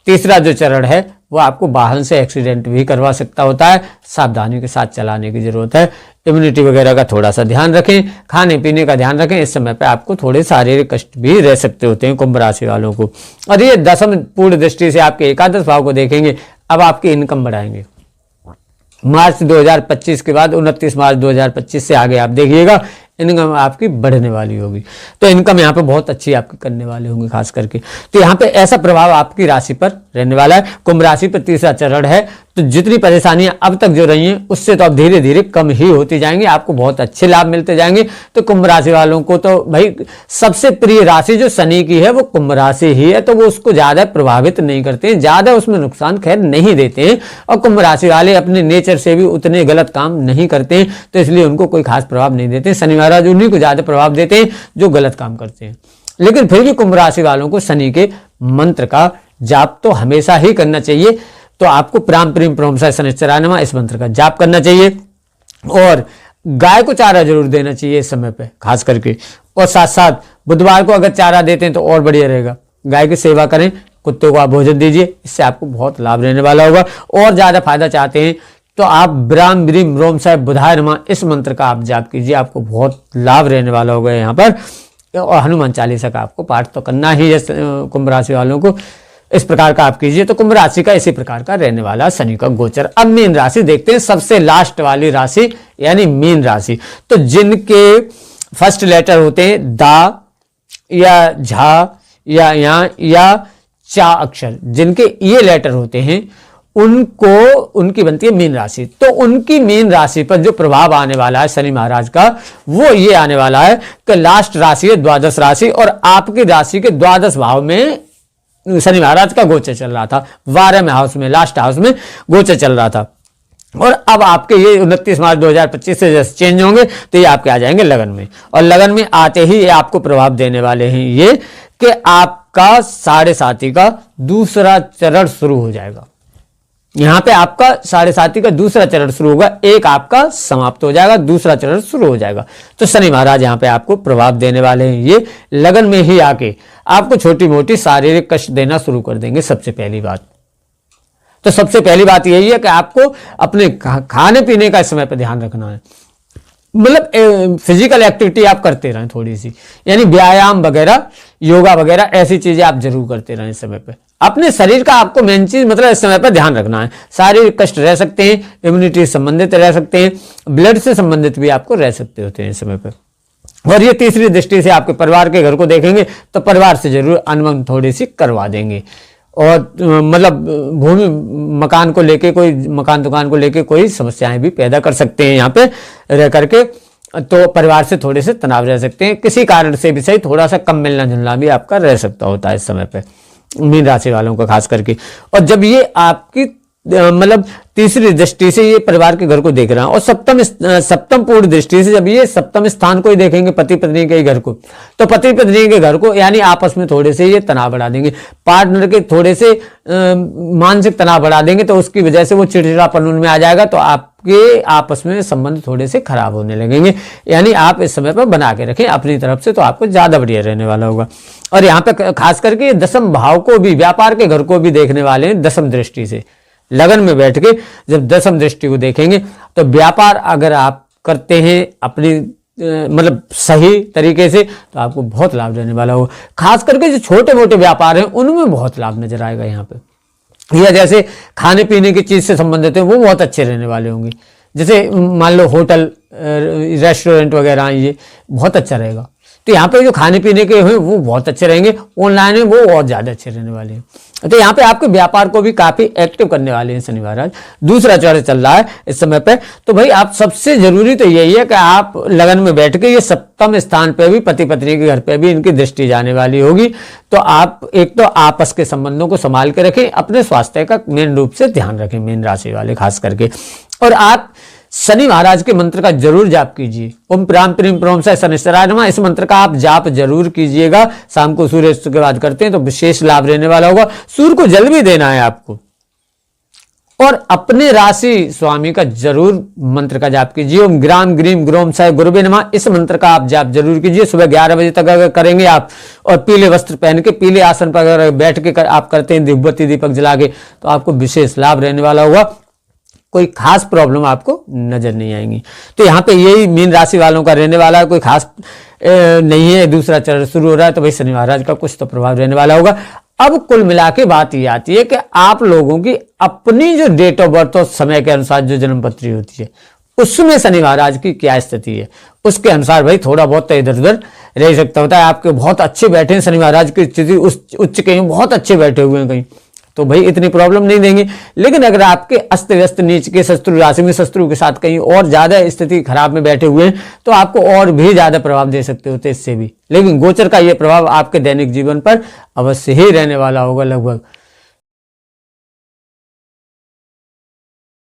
तीसरा जो चरण है वो आपको वाहन से एक्सीडेंट भी करवा सकता होता है। सावधानी के साथ चलाने की जरूरत है। इम्यूनिटी वगैरह का थोड़ा सा ध्यान रखें, खाने पीने का ध्यान रखें। इस समय पे आपको थोड़े शारीरिक कष्ट भी रह सकते होते हैं कुंभ राशि वालों को। और ये दसम पूर्ण दृष्टि से आपके एकादश भाव को देखेंगे, अब आपकी इनकम बढ़ाएंगे। मार्च 2025 के बाद 29 मार्च 2025 से आगे आप देखिएगा इनकम आपकी बढ़ने वाली होगी। तो इनकम यहाँ पे बहुत अच्छी आपकी करने वाले होंगे खास करके। तो यहाँ पे ऐसा प्रभाव आपकी राशि पर रहने वाला है। कुंभ राशि पर तीसरा चरण है तो जितनी परेशानियां अब तक जो रही हैं उससे तो अब धीरे धीरे कम ही होती जाएंगी, आपको बहुत अच्छे लाभ मिलते जाएंगे। तो कुंभ राशि वालों को तो भाई सबसे प्रिय राशि जो शनि की है वो कुंभ राशि ही है, तो वो उसको ज्यादा प्रभावित नहीं करते हैं, ज्यादा उसमें नुकसान खैर नहीं देते हैं। और कुंभ राशि वाले अपने नेचर से भी उतने गलत काम नहीं करते हैं, तो इसलिए उनको कोई खास प्रभाव नहीं देते। शनि महाराज उन्हीं को ज्यादा प्रभाव देते हैं जो गलत काम करते हैं। लेकिन फिर भी कुंभ राशि वालों को शनि के मंत्र का जाप तो हमेशा ही करना चाहिए। तो आपको प्राम प्रीम प्रोमसाय शनिश्चराय नमः इस मंत्र का जाप करना चाहिए और गाय को चारा जरूर देना चाहिए इस समय पे खास करके। और साथ साथ बुधवार को अगर चारा देते हैं तो और बढ़िया रहेगा, गाय की सेवा करें, कुत्ते को आप भोजन दीजिए, इससे आपको बहुत लाभ रहने वाला होगा। और ज्यादा फायदा चाहते हैं तो आप ब्राम ब्रीम रोम साहेब बुधाय नमः इस मंत्र का आप जाप कीजिए, आपको बहुत लाभ रहने वाला होगा यहाँ पर। और हनुमान चालीसा का आपको पाठ तो करना ही है कुंभ राशि वालों को, इस प्रकार का आप कीजिए। तो कुंभ राशि का इसी प्रकार का रहने वाला शनि का गोचर। अब मीन राशि देखते हैं, सबसे लास्ट वाली राशि यानी मीन राशि। तो जिनके फर्स्ट लेटर होते हैं दा या झा या या चा अक्षर, जिनके ये लेटर होते हैं उनको उनकी बनती है मीन राशि। तो उनकी मीन राशि पर जो प्रभाव आने वाला है शनि महाराज का वो ये आने वाला है कि लास्ट राशि है द्वादश राशि, और आपकी राशि के द्वादश भाव में शनि महाराज का गोचर चल रहा था, 12वें हाउस में, लास्ट हाउस में गोचर चल रहा था। और अब आपके ये 29 मार्च 2025 से जैसे चेंज होंगे तो ये आपके आ जाएंगे लगन में, और लगन में आते ही ये आपको प्रभाव देने वाले हैं ये कि आपका 7.5 का दूसरा चरण शुरू हो जाएगा। यहां पे आपका 7.5 का दूसरा चरण शुरू होगा, एक आपका समाप्त हो जाएगा, दूसरा चरण शुरू हो जाएगा। तो शनि महाराज यहां पे आपको प्रभाव देने वाले हैं, ये लगन में ही आके आपको छोटी मोटी शारीरिक कष्ट देना शुरू कर देंगे। सबसे पहली बात तो सबसे पहली बात यही है कि आपको अपने खाने पीने का इस समय पर ध्यान रखना है, मतलब फिजिकल एक्टिविटी आप करते रहें थोड़ी सी, यानी व्यायाम वगैरह, योगा वगैरह ऐसी चीजें आप जरूर करते रहें इस समय पे। अपने शरीर का आपको मेन चीज मतलब इस समय पर ध्यान रखना है। शारीरिक कष्ट रह सकते हैं, इम्यूनिटी से संबंधित रह सकते हैं, ब्लड से संबंधित भी आपको रह सकते होते हैं इस समय पर। और ये तीसरी दृष्टि से आपके परिवार के घर को देखेंगे तो परिवार से जरूर अनबन थोड़ी सी करवा देंगे। और मतलब भूमि मकान को लेके कोई मकान दुकान को लेके कोई समस्याएं भी पैदा कर सकते हैं यहाँ पे रह करके, तो परिवार से थोड़े से तनाव रह सकते हैं, किसी कारण से भी सही थोड़ा सा कम मिलना जुलना भी आपका रह सकता होता है इस समय पे मीन राशि वालों का खास करके। और जब ये आपकी मतलब तीसरी दृष्टि से ये परिवार के घर को देख रहा है और सप्तम पूर्ण दृष्टि से जब ये सप्तम स्थान को ही देखेंगे पति पत्नी के घर को, तो पति पत्नी के घर को यानी आपस में थोड़े से ये तनाव बढ़ा देंगे, पार्टनर के थोड़े से मानसिक तनाव बढ़ा देंगे, तो उसकी वजह से वो चिड़चिड़ापन उनमें आ जाएगा, तो आपके आपस में संबंध थोड़े से खराब होने लगेंगे। यानी आप इस समय पर बना के रखें अपनी तरफ से, तो आपको ज्यादा बढ़िया रहने वाला होगा। और यहाँ पे खास करके दसम भाव को भी, व्यापार के घर को भी देखने वाले हैं दसम दृष्टि से। लगन में बैठ के जब दसम दृष्टि को देखेंगे तो व्यापार अगर आप करते हैं अपनी मतलब सही तरीके से तो आपको बहुत लाभ रहने वाला होगा। खास करके जो छोटे मोटे व्यापार हैं उनमें बहुत लाभ नजर आएगा यहाँ पे। या जैसे खाने पीने की चीज से संबंधित है वो बहुत अच्छे रहने वाले होंगे, जैसे मान लो होटल रेस्टोरेंट वगैरह ये बहुत अच्छा रहेगा। तो यहाँ पे जो खाने पीने के हैं वो बहुत अच्छे रहेंगे, ऑनलाइन है वो और ज्यादा अच्छे रहने वाले हैं। तो यहाँ पे आपके व्यापार को भी काफी एक्टिव करने वाले हैं शनि महाराज। दूसरा चरण चल रहा है इस समय पे, तो भाई आप सबसे जरूरी तो यही है कि आप लगन में बैठ के ये सप्तम स्थान पे भी पति पत्नी के घर पे भी इनकी दृष्टि जाने वाली होगी। तो आप एक तो आपस के संबंधों को संभाल के रखें, अपने स्वास्थ्य का मेन रूप से ध्यान रखें मीन राशि वाले खास करके। और आप शनि महाराज के मंत्र का जरूर जाप कीजिए, ओम प्राम प्रीम प्रोम से शनिश्चराय नमः इस मंत्र का आप जाप जरूर कीजिएगा। शाम को सूर्यास्त के बाद करते हैं तो विशेष लाभ रहने वाला होगा। सूर्य को जल भी देना है आपको। और अपने राशि स्वामी का जरूर मंत्र का जाप कीजिए, ओम ग्राम ग्रीम ग्रोम साय गुरुवे नमः इस मंत्र का आप जाप जरूर कीजिए। सुबह 11 बजे तक अगर करेंगे आप और पीले वस्त्र पहन के पीले आसन पर अगर बैठ के आप करते हैं दिव्यबत्ती दीपक जला के, तो आपको विशेष लाभ रहने वाला होगा। कोई खास प्रॉब्लम आपको नजर नहीं आएंगी। तो यहाँ पे यही मीन राशि वालों का रहने वाला है, कोई खास नहीं है। दूसरा चरण शुरू हो रहा है तो भाई शनि महाराज का कुछ तो प्रभाव रहने वाला होगा। अब कुल मिला के बात ये आती है कि आप लोगों की अपनी जो डेट ऑफ बर्थ और समय के अनुसार जो जन्म पत्री होती है उसमें शनि महाराज की क्या स्थिति है, उसके अनुसार भाई थोड़ा बहुत तो इधर उधर रह सकता होता है। आपके बहुत अच्छे बैठे हैं शनि महाराज की स्थिति उच्च कहीं बहुत अच्छे बैठे हुए हैं कहीं, तो भाई इतनी प्रॉब्लम नहीं देंगे। लेकिन अगर आपके अस्त व्यस्त नीच के शत्रु राशि में शत्रु के साथ कहीं और ज्यादा स्थिति खराब में बैठे हुए हैं तो आपको और भी ज्यादा प्रभाव दे सकते होते इससे भी। लेकिन गोचर का यह प्रभाव आपके दैनिक जीवन पर अवश्य ही रहने वाला होगा लगभग